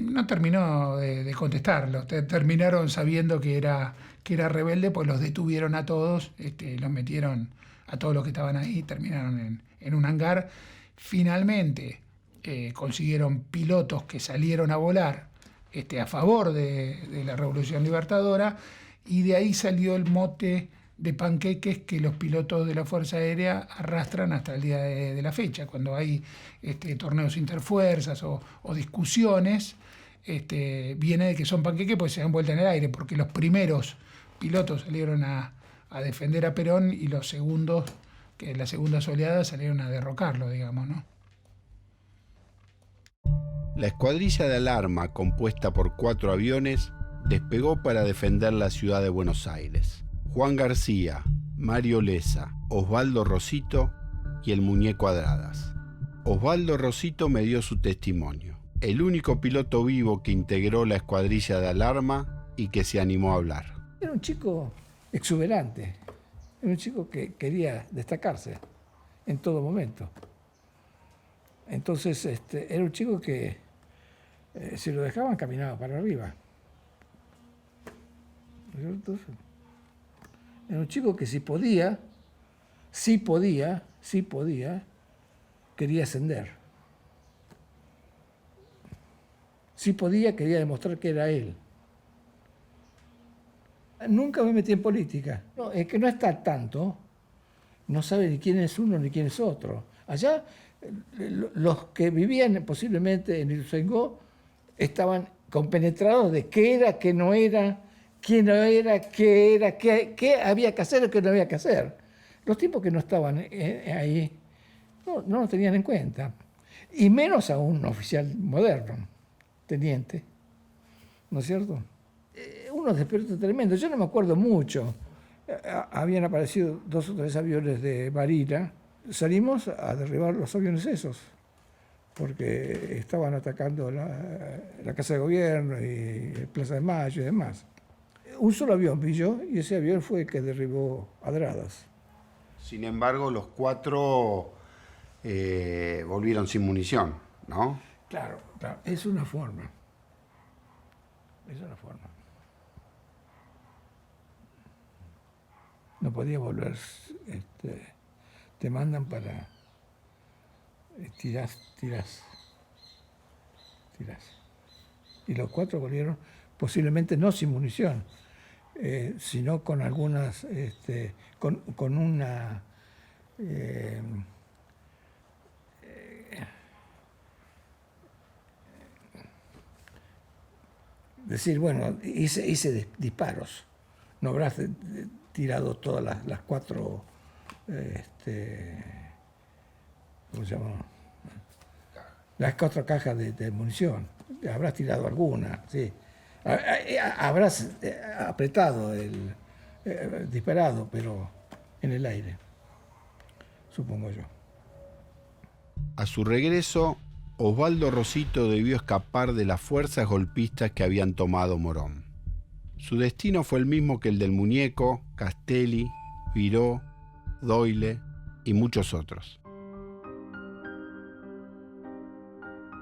No terminó de contestarlo, terminaron sabiendo que era rebelde, pues los detuvieron a todos, los metieron a todos los que estaban ahí, terminaron en un hangar. Finalmente consiguieron pilotos que salieron a volar a favor de la Revolución Libertadora, y de ahí salió el mote de panqueques que los pilotos de la Fuerza Aérea arrastran hasta el día de la fecha. Cuando hay torneos interfuerzas o discusiones, viene de que son panqueques pues se dan vuelta en el aire, porque los primeros pilotos salieron a defender a Perón y los segundos, que las segundas oleadas, salieron a derrocarlo, digamos, ¿no? La escuadrilla de alarma, compuesta por 4 aviones, despegó para defender la ciudad de Buenos Aires. Juan García, Mario Leza, Osvaldo Rosito y el muñeco Adradas. Osvaldo Rosito me dio su testimonio. El único piloto vivo que integró la escuadrilla de alarma y que se animó a hablar. Era un chico exuberante. Era un chico que quería destacarse en todo momento. Entonces, era un chico que, si lo dejaban, caminaba para arriba. Entonces, era un chico que, si podía, sí podía, quería ascender. Sí podía, quería demostrar que era él. Nunca me metí en política. No, es que no está al tanto, no sabe ni quién es uno ni quién es otro. Allá, los que vivían posiblemente en Ituzaingó estaban compenetrados de qué era, qué no era, quién no era, qué había que hacer o qué no había que hacer. Los tipos que no estaban ahí no lo tenían en cuenta. Y menos a un oficial moderno, teniente, ¿no es cierto? Unos despertos tremendos. Yo no me acuerdo mucho. Habían aparecido 2 o 3 aviones de Barilla. Salimos a derribar los aviones esos, porque estaban atacando la Casa de Gobierno y Plaza de Mayo y demás. Un solo avión vi yo, y ese avión fue el que derribó Adradas. Sin embargo, los 4 volvieron sin munición, ¿no? Claro, es una forma. No podía volver. Te mandan para... tirás. Y los 4 volvieron posiblemente no sin munición, sino con algunas... con una... decir, bueno, hice disparos. No habrás tirado todas las 4... ¿cómo se llama? Las 4 cajas de munición. Habrás tirado alguna, sí. Habrás apretado, disparado, pero en el aire, supongo yo. A su regreso, Osvaldo Rosito debió escapar de las fuerzas golpistas que habían tomado Morón. Su destino fue el mismo que el del Muñeco, Castelli, Viró, Doyle y muchos otros.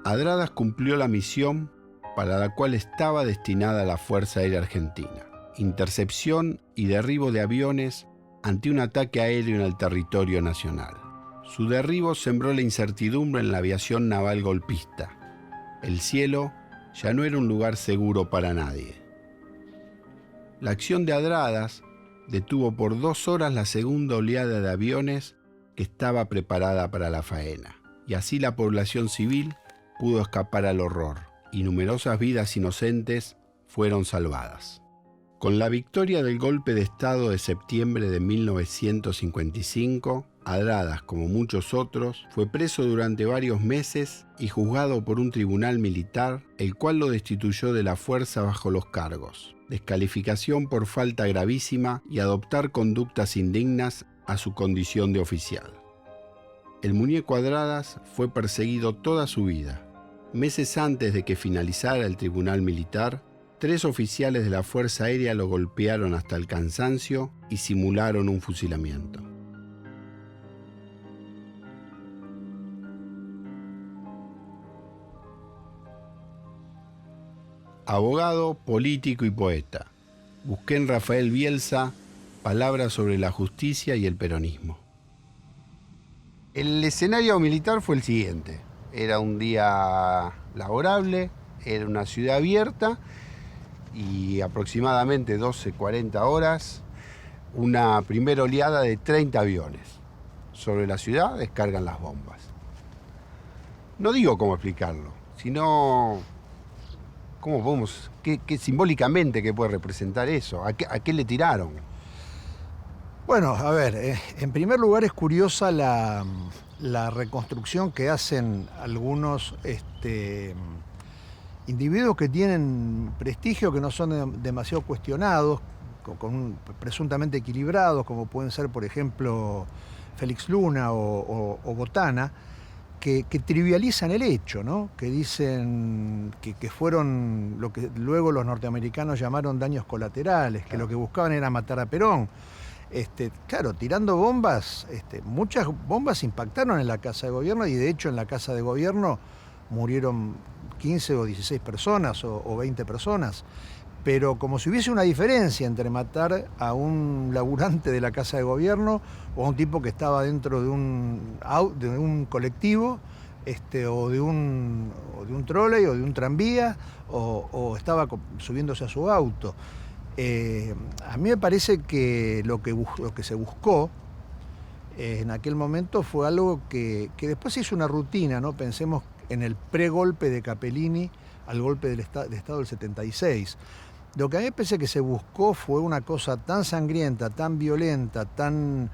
Adradas cumplió la misión para la cual estaba destinada la Fuerza Aérea Argentina: intercepción y derribo de aviones ante un ataque aéreo en el territorio nacional. Su derribo sembró la incertidumbre en la aviación naval golpista. El cielo ya no era un lugar seguro para nadie. La acción de Adradas detuvo por 2 horas la segunda oleada de aviones que estaba preparada para la faena, y así la población civil pudo escapar al horror, y numerosas vidas inocentes fueron salvadas. Con la victoria del golpe de Estado de septiembre de 1955, Adradas, como muchos otros, fue preso durante varios meses y juzgado por un tribunal militar, el cual lo destituyó de la fuerza bajo los cargos: descalificación por falta gravísima y adoptar conductas indignas a su condición de oficial. El Muñeco Adradas fue perseguido toda su vida. Meses antes de que finalizara el tribunal militar, 3 oficiales de la Fuerza Aérea lo golpearon hasta el cansancio y simularon un fusilamiento. Abogado, político y poeta. Busqué en Rafael Bielsa palabras sobre la justicia y el peronismo. El escenario militar fue el siguiente. Era un día laborable, era una ciudad abierta y aproximadamente 12:40 horas, una primera oleada de 30 aviones. Sobre la ciudad descargan las bombas. No digo cómo explicarlo, sino cómo podemos, qué simbólicamente qué puede representar eso, a qué le tiraron. Bueno, a ver, en primer lugar es curiosa la reconstrucción que hacen algunos individuos que tienen prestigio, que no son demasiado cuestionados, presuntamente equilibrados, como pueden ser, por ejemplo, Félix Luna o Botana, que trivializan el hecho, ¿no? Que dicen que fueron lo que luego los norteamericanos llamaron daños colaterales, que lo que buscaban era matar a Perón. Claro, tirando bombas, muchas bombas impactaron en la Casa de Gobierno, y de hecho en la Casa de Gobierno murieron 15 o 16 personas o 20 personas. pero como si hubiese una diferencia entre matar a un laburante de la Casa de Gobierno o a un tipo que estaba dentro de un colectivo, o de un trolley o de un tranvía, o estaba subiéndose a su auto. A mí me parece que lo que se buscó en aquel momento fue algo que después se hizo una rutina, ¿no? Pensemos en el pregolpe de Capellini al golpe de Estado del 76. Lo que a mí me parece que se buscó fue una cosa tan sangrienta, tan violenta, tan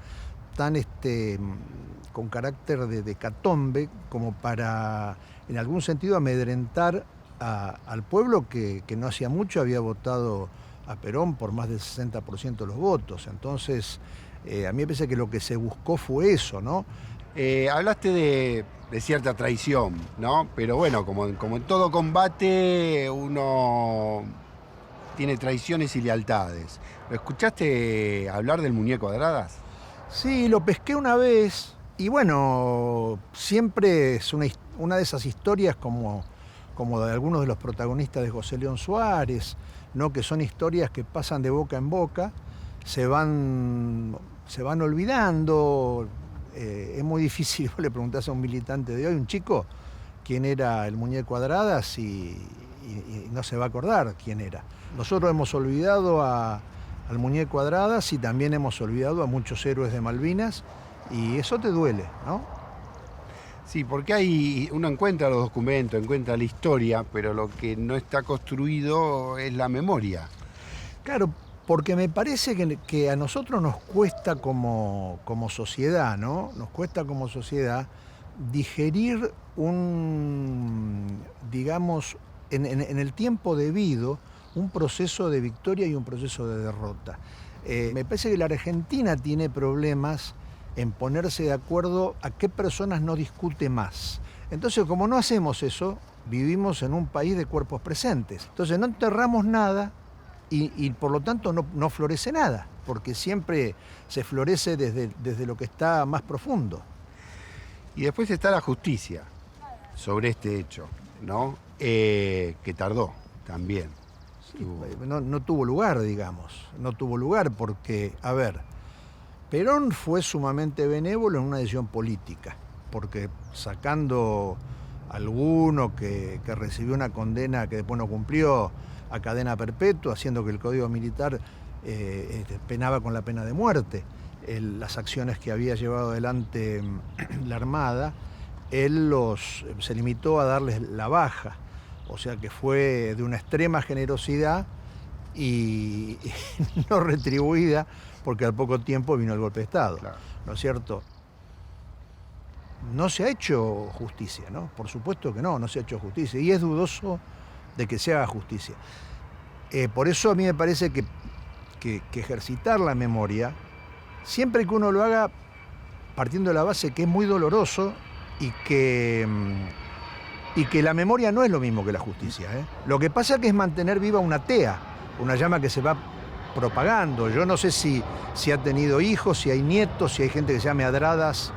con carácter de hecatombe, como para, en algún sentido, amedrentar al pueblo que no hacía mucho había votado a Perón por más del 60% de los votos. Entonces, a mí me parece que lo que se buscó fue eso, ¿no? Hablaste de cierta traición, ¿no? Pero bueno, como en todo combate, uno tiene traiciones y lealtades. ¿Lo escuchaste hablar del muñeco Adradas? Sí, lo pesqué una vez y bueno, siempre es una de esas historias como de algunos de los protagonistas de José León Suárez, ¿no? Que son historias que pasan de boca en boca, se van olvidando. Es muy difícil, vos le preguntás a un militante de hoy, un chico, quién era el muñeco Adradas y no se va a acordar quién era. Nosotros hemos olvidado al muñeco Adradas y también hemos olvidado a muchos héroes de Malvinas y eso te duele, ¿no? Sí, porque uno encuentra los documentos, encuentra la historia, pero lo que no está construido es la memoria. Claro, porque me parece que a nosotros nos cuesta como sociedad, ¿no? Nos cuesta como sociedad digerir digamos, en el tiempo debido, un proceso de victoria y un proceso de derrota. Me parece que la Argentina tiene problemas en ponerse de acuerdo a qué personas no discute más. Entonces, como no hacemos eso, vivimos en un país de cuerpos presentes. Entonces, no enterramos nada y por lo tanto no florece nada, porque siempre se florece desde lo que está más profundo. Y después está la justicia sobre este hecho, ¿no? Que tardó también. Sí, no tuvo lugar, digamos. No tuvo lugar porque, a ver, Perón fue sumamente benévolo en una decisión política, porque sacando alguno que recibió una condena que después no cumplió a cadena perpetua, haciendo que el Código Militar penaba con la pena de muerte, las acciones que había llevado adelante la Armada, él se limitó a darles la baja. O sea que fue de una extrema generosidad y no retribuida, porque al poco tiempo vino el golpe de Estado, claro. ¿No es cierto? No se ha hecho justicia, ¿no? Por supuesto que no se ha hecho justicia y es dudoso de que se haga justicia. Por eso a mí me parece que ejercitar la memoria, siempre que uno lo haga partiendo de la base que es muy doloroso y que la memoria no es lo mismo que la justicia, ¿eh? Lo que pasa que es mantener viva una tea, una llama que se va propagando. Yo no sé si ha tenido hijos, si hay nietos, si hay gente que se llame Adradas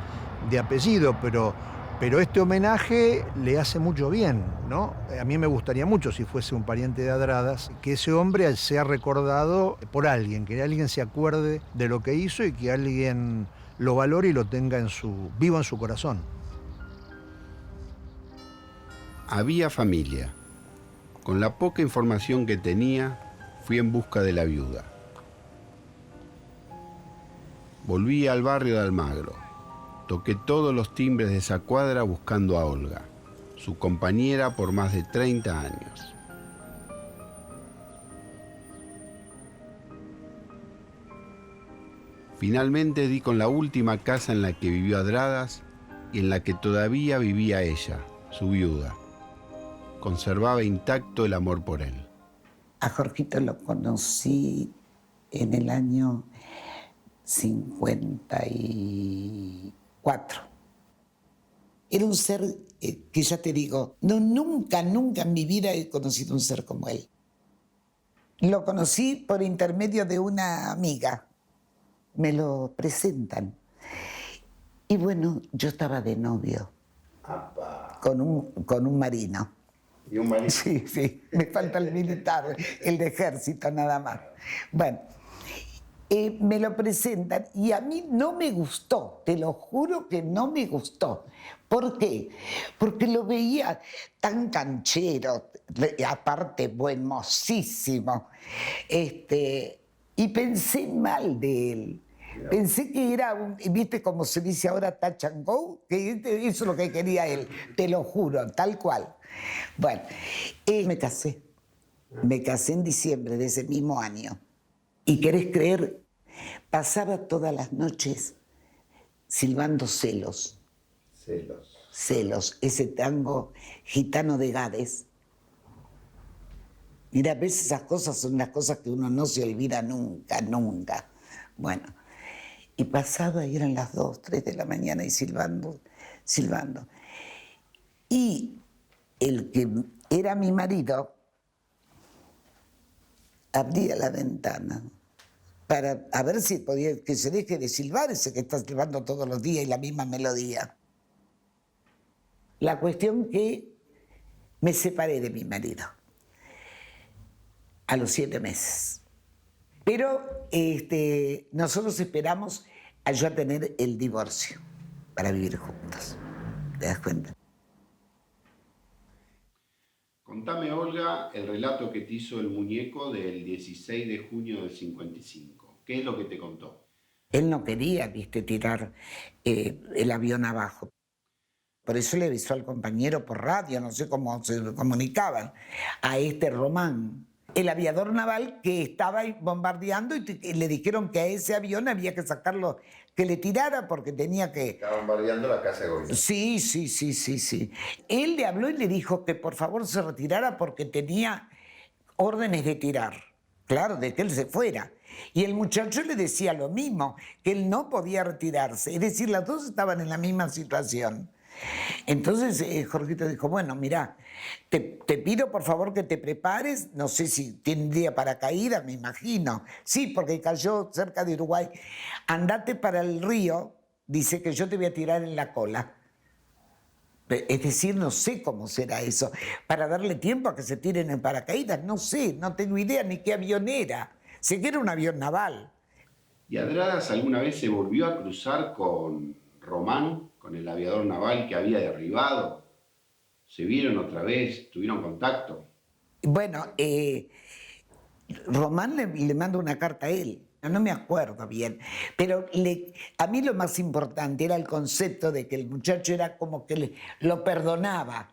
de apellido, pero este homenaje le hace mucho bien, ¿no? A mí me gustaría mucho, si fuese un pariente de Adradas, que ese hombre sea recordado por alguien, que alguien se acuerde de lo que hizo y que alguien lo valore y lo tenga vivo en su corazón. Había familia. Con la poca información que tenía, fui en busca de la viuda. Volví al barrio de Almagro. Toqué todos los timbres de esa cuadra buscando a Olga, su compañera por más de 30 años. Finalmente di con la última casa en la que vivió Adradas y en la que todavía vivía ella, su viuda. Conservaba intacto el amor por él. A Jorgito lo conocí en el año 54. Era un ser que ya te digo, nunca en mi vida he conocido un ser como él. Lo conocí por intermedio de una amiga. Me lo presentan. Y bueno, yo estaba de novio con un marino. Y un marino. Sí, sí, me falta el militar, el de ejército nada más. Bueno, me lo presentan y a mí no me gustó, te lo juro que no me gustó. ¿Por qué? Porque lo veía tan canchero, aparte buenísimo, y pensé mal de él. Pensé que era ¿viste cómo se dice ahora touch and go? Que eso es lo que quería él, te lo juro, tal cual. Bueno, me casé. Me casé en diciembre de ese mismo año. Y querés creer, pasaba todas las noches silbando Celos. Celos. Celos, ese tango gitano de Gades. Mira, a veces esas cosas son las cosas que uno no se olvida nunca, nunca. Bueno, y pasaba y eran las 2, 3 de la mañana y silbando. Y el que era mi marido abría la ventana para a ver si podía que se deje de silbar ese que está silbando todos los días y la misma melodía. La cuestión que me separé de mi marido a los 7 meses. Pero nosotros esperamos a yo tener el divorcio para vivir juntos. ¿Te das cuenta? Contame, Olga, el relato que te hizo el muñeco del 16 de junio del 55. ¿Qué es lo que te contó? Él no quería, tirar el avión abajo. Por eso le avisó al compañero por radio, no sé cómo se comunicaban, a Román, el aviador naval que estaba bombardeando, y le dijeron que a ese avión había que sacarlo, que le tirara porque tenía que... Estaba bombardeando la casa de gobierno. Sí. Él le habló y le dijo que por favor se retirara porque tenía órdenes de tirar. Claro, de que él se fuera. Y el muchacho le decía lo mismo, que él no podía retirarse. Es decir, las dos estaban en la misma situación. Entonces Jorgito dijo, bueno, mira, te pido por favor que te prepares, no sé si tendría paracaídas, me imagino. Sí, porque cayó cerca de Uruguay. Andate para el río, dice que yo te voy a tirar en la cola. Es decir, no sé cómo será eso. Para darle tiempo a que se tiren en paracaídas, no sé, no tengo idea ni qué avión era. Sé que era un avión naval. ¿Y Adradas alguna vez se volvió a cruzar con Román, con el aviador naval que había derribado? ¿Se vieron otra vez? ¿Tuvieron contacto? Bueno, Román le manda una carta a él. No me acuerdo bien, pero a mí lo más importante era el concepto de que el muchacho era como que lo perdonaba,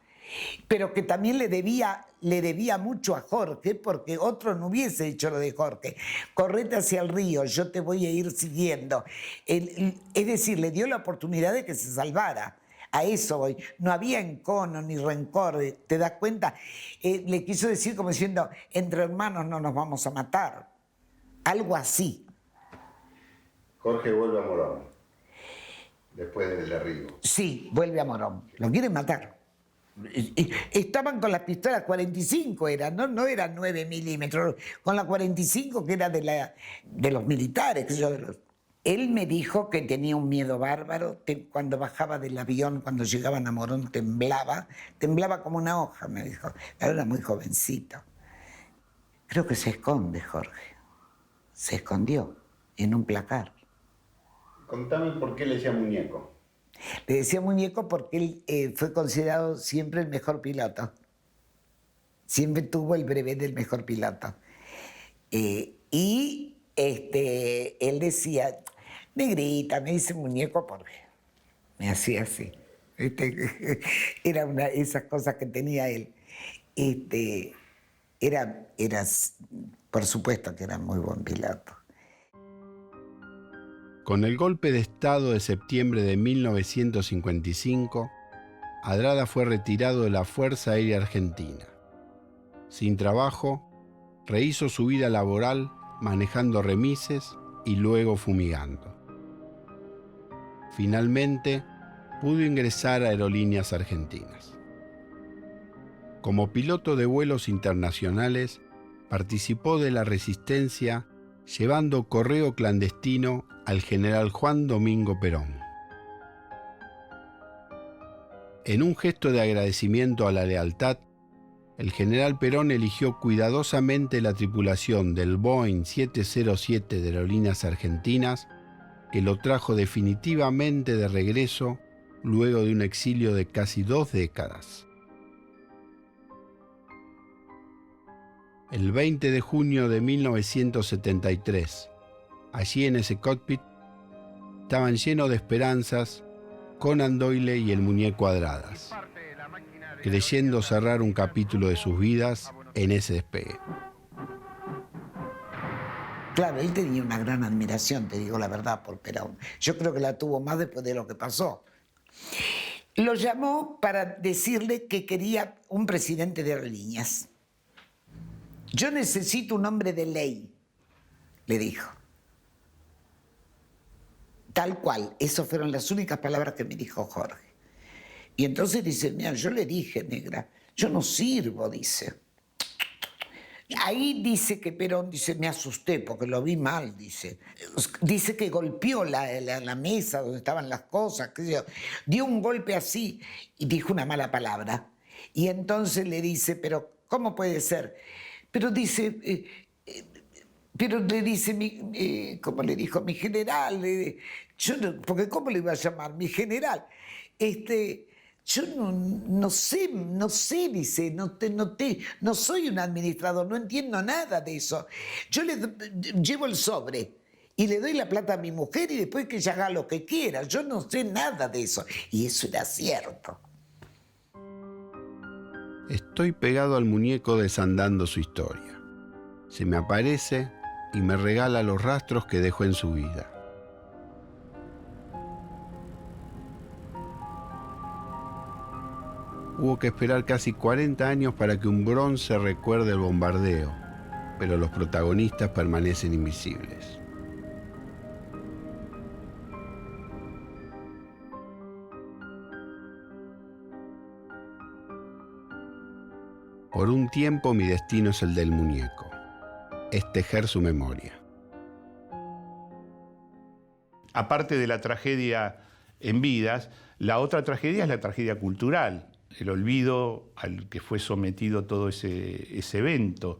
pero que también le debía mucho a Jorge, porque otro no hubiese hecho lo de Jorge. Correte hacia el río, yo te voy a ir siguiendo. Es decir, le dio la oportunidad de que se salvara. A eso voy. No había encono ni rencor, ¿te das cuenta? Le quiso decir como diciendo, entre hermanos no nos vamos a matar. Algo así. Jorge vuelve a Morón, después del derribo. Sí, vuelve a Morón. Lo quieren matar. Estaban con las pistolas 45, no eran 9 milímetros, con la 45 que era de los militares. Él me dijo que tenía un miedo bárbaro, cuando bajaba del avión, cuando llegaban a Morón temblaba como una hoja, me dijo. Era muy jovencito. Creo que se esconde, Jorge. Se escondió en un placar. Contame por qué le decía muñeco. Le decía muñeco porque él fue considerado siempre el mejor piloto. Siempre tuvo el brevet del mejor piloto. Y él decía, negrita, me dice muñeco porque me hacía así. Era una de esas cosas que tenía él. Era, por supuesto que era muy buen piloto. Con el golpe de Estado de septiembre de 1955, Adrada fue retirado de la Fuerza Aérea Argentina. Sin trabajo, rehizo su vida laboral manejando remises y luego fumigando. Finalmente, pudo ingresar a Aerolíneas Argentinas. Como piloto de vuelos internacionales, participó de la resistencia llevando correo clandestino al general Juan Domingo Perón. En un gesto de agradecimiento a la lealtad, el general Perón eligió cuidadosamente la tripulación del Boeing 707 de Aerolíneas Argentinas, que lo trajo definitivamente de regreso luego de un exilio de casi 2 décadas. El 20 de junio de 1973, allí en ese cockpit, estaban llenos de esperanzas Conan Doyle y el muñeco Adradas, creyendo cerrar un capítulo de sus vidas en ese despegue. Claro, él tenía una gran admiración, te digo la verdad, por Perón. Yo creo que la tuvo más después de lo que pasó. Lo llamó para decirle que quería un presidente de aerolíneas. Yo necesito un hombre de ley, le dijo. Tal cual, esas fueron las únicas palabras que me dijo Jorge. Y entonces dice, mira, yo le dije, negra, yo no sirvo, dice. Ahí dice que Perón, dice, me asusté porque lo vi mal, dice. Dice que golpeó la mesa donde estaban las cosas, qué sé yo. Dio un golpe así y dijo una mala palabra. Y entonces le dice, pero ¿cómo puede ser? Pero dice, como le dijo mi general, yo no, porque ¿cómo le iba a llamar? Mi general. Yo no sé, dice, no soy un administrador, no entiendo nada de eso. Yo le llevo el sobre y le doy la plata a mi mujer y después que ella haga lo que quiera. Yo no sé nada de eso. Y eso era cierto. Estoy pegado al muñeco desandando su historia. Se me aparece y me regala los rastros que dejó en su vida. Hubo que esperar casi 40 años para que un bronce recuerde el bombardeo, pero los protagonistas permanecen invisibles. Por un tiempo mi destino es el del muñeco, es tejer su memoria. Aparte de la tragedia en vidas, la otra tragedia es la tragedia cultural, el olvido al que fue sometido todo ese evento.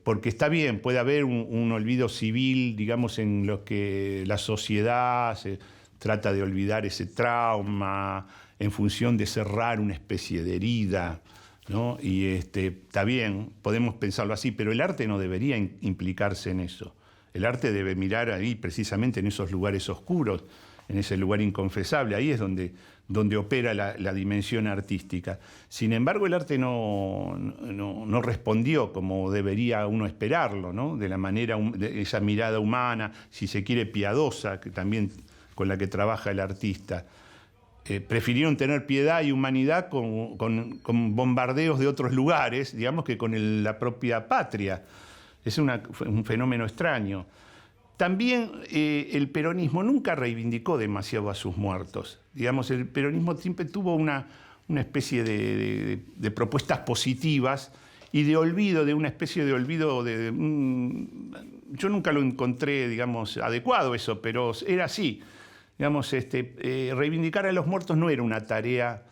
Porque está bien, puede haber un olvido civil, digamos, en los que la sociedad se trata de olvidar ese trauma en función de cerrar una especie de herida, ¿no? Y está bien, podemos pensarlo así, pero el arte no debería implicarse en eso. El arte debe mirar ahí, precisamente en esos lugares oscuros, en ese lugar inconfesable. Ahí es donde opera la dimensión artística. Sin embargo, el arte no respondió como debería uno esperarlo, ¿no? De la manera, de esa mirada humana, si se quiere piadosa, que también con la que trabaja el artista. Prefirieron tener piedad y humanidad con bombardeos de otros lugares, digamos, que con la propia patria. Es un fenómeno extraño. También el peronismo nunca reivindicó demasiado a sus muertos. Digamos, el peronismo siempre tuvo una especie de propuestas positivas y de olvido, de una especie de olvido yo nunca lo encontré, digamos, adecuado eso, pero era así. Digamos, reivindicar a los muertos no era una tarea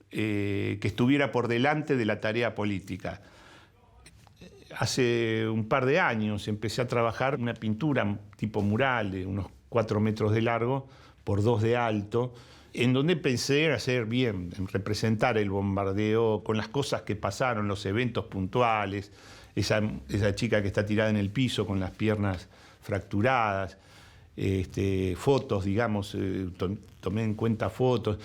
que estuviera por delante de la tarea política. Hace un par de años empecé a trabajar una pintura tipo mural de unos 4 metros de largo por 2 de alto, en donde pensé hacer bien, en representar el bombardeo con las cosas que pasaron, los eventos puntuales, esa chica que está tirada en el piso con las piernas fracturadas, fotos, digamos, tomé en cuenta fotos,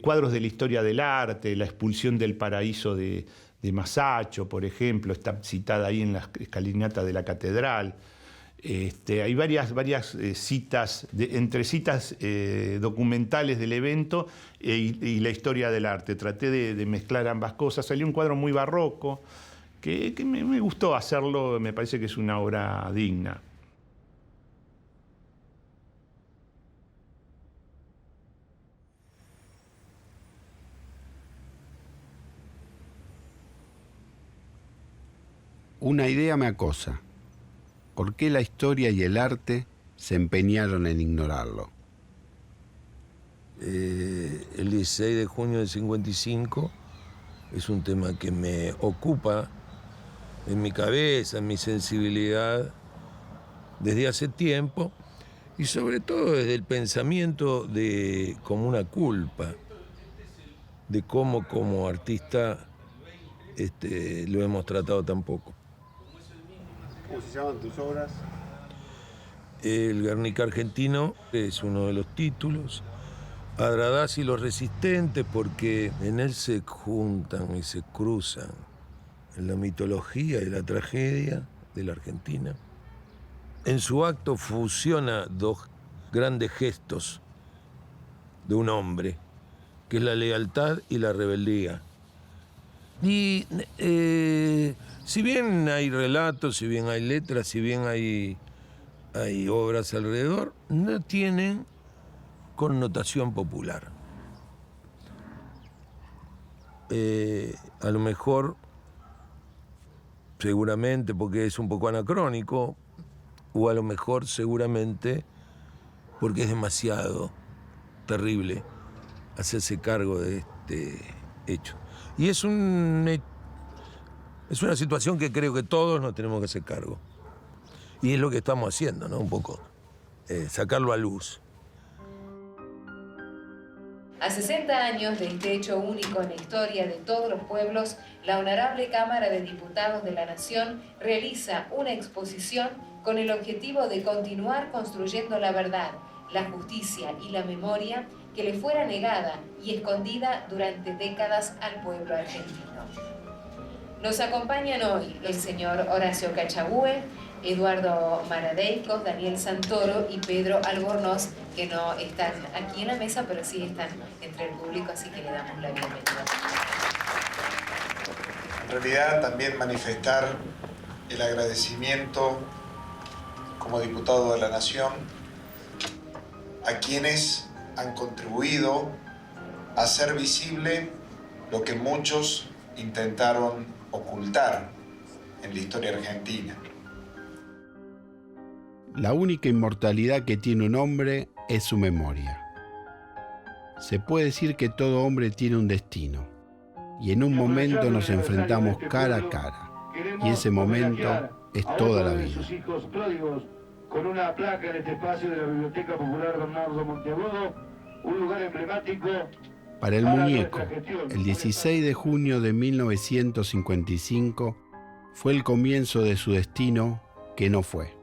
cuadros de la historia del arte, la expulsión del paraíso de Masaccio, por ejemplo, está citada ahí en la escalinata de la catedral. Hay varias citas, entre citas documentales del evento y la historia del arte. Traté de mezclar ambas cosas. Salió un cuadro muy barroco que me gustó hacerlo, me parece que es una obra digna. Una idea me acosa. ¿Por qué la historia y el arte se empeñaron en ignorarlo? El 16 de junio del 55 es un tema que me ocupa en mi cabeza, en mi sensibilidad, desde hace tiempo, y sobre todo desde el pensamiento de como una culpa, de cómo como artista lo hemos tratado tan poco. ¿Cómo se llaman tus obras? El Guernica argentino es uno de los títulos. Adradás y los resistentes, porque en él se juntan y se cruzan en la mitología y la tragedia de la Argentina. En su acto fusiona dos grandes gestos de un hombre, que es la lealtad y la rebeldía. Y si bien hay relatos, si bien hay letras, si bien hay obras alrededor, no tienen connotación popular. A lo mejor, seguramente porque es un poco anacrónico, o a lo mejor seguramente porque es demasiado terrible hacerse cargo de este hecho. Y es una situación que creo que todos nos tenemos que hacer cargo. Y es lo que estamos haciendo, ¿no? Un poco, sacarlo a luz. A 60 años de este hecho único en la historia de todos los pueblos, la Honorable Cámara de Diputados de la Nación realiza una exposición con el objetivo de continuar construyendo la verdad, la justicia y la memoria que le fuera negada y escondida durante décadas al pueblo argentino. Nos acompañan hoy el señor Horacio Cachabue, Eduardo Maradeicos, Daniel Santoro y Pedro Albornoz, que no están aquí en la mesa, pero sí están entre el público, así que le damos la bienvenida. En realidad también manifestar el agradecimiento como diputado de la Nación a quienes han contribuido a hacer visible lo que muchos intentaron ocultar en la historia argentina. La única inmortalidad que tiene un hombre es su memoria. Se puede decir que todo hombre tiene un destino, y en un momento nos enfrentamos cara a cara, y ese momento es toda la vida. Con una placa en este espacio de la Biblioteca Popular Bernardo Monteagudo, un lugar emblemático. Para el muñeco, el 16 de junio de 1955 fue el comienzo de su destino que no fue.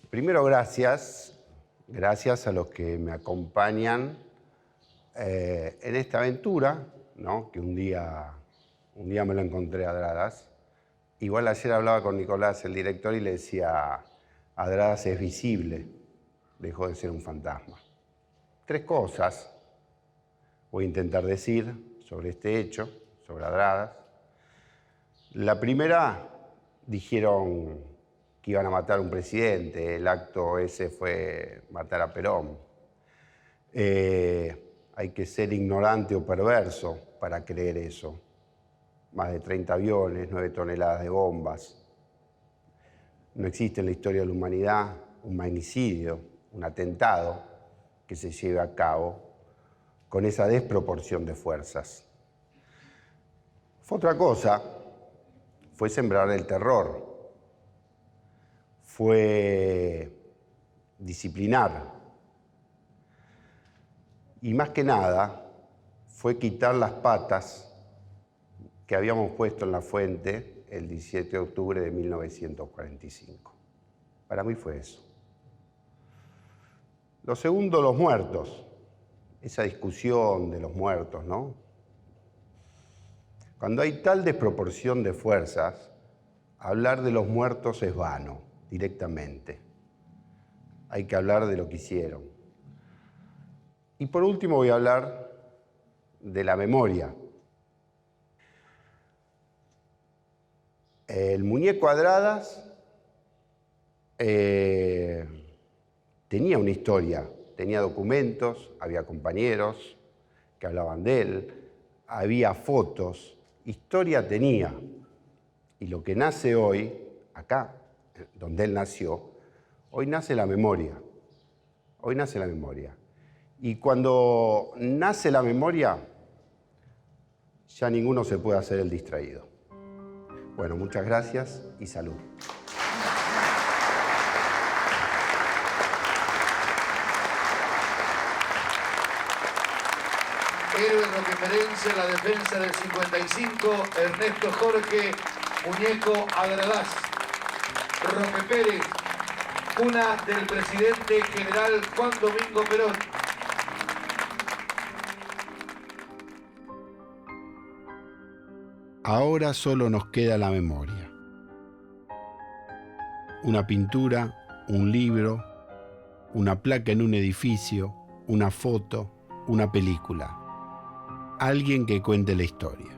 Primero, gracias a los que me acompañan en esta aventura, ¿no? Que un día me lo encontré a Adradas. Igual ayer hablaba con Nicolás, el director, y le decía, Adradas es visible, dejó de ser un fantasma. 3 cosas voy a intentar decir sobre este hecho, sobre Adradas. La primera, dijeron que iban a matar a un presidente, el acto ese fue matar a Perón. Hay que ser ignorante o perverso para creer eso. Más de 30 aviones, 9 toneladas de bombas. No existe en la historia de la humanidad un magnicidio, un atentado que se lleve a cabo con esa desproporción de fuerzas. Fue otra cosa, fue sembrar el terror, fue disciplinar y más que nada fue quitar las patas que habíamos puesto en la fuente el 17 de octubre de 1945. Para mí fue eso. Lo segundo, los muertos. Esa discusión de los muertos, ¿no? Cuando hay tal desproporción de fuerzas, hablar de los muertos es vano, directamente. Hay que hablar de lo que hicieron. Y por último voy a hablar de la memoria. El muñeco Adradas tenía una historia, tenía documentos, había compañeros que hablaban de él, había fotos, historia tenía. Y lo que nace hoy, acá, donde él nació, hoy nace la memoria. Hoy nace la memoria. Y cuando nace la memoria, ya ninguno se puede hacer el distraído. Bueno, muchas gracias y salud. Héroe roqueferense en la defensa del 55, Ernesto Jorge Muñeco Adradás. Roque Pérez, cuna del presidente general Juan Domingo Perón. Ahora solo nos queda la memoria. Una pintura, un libro, una placa en un edificio, una foto, una película. Alguien que cuente la historia.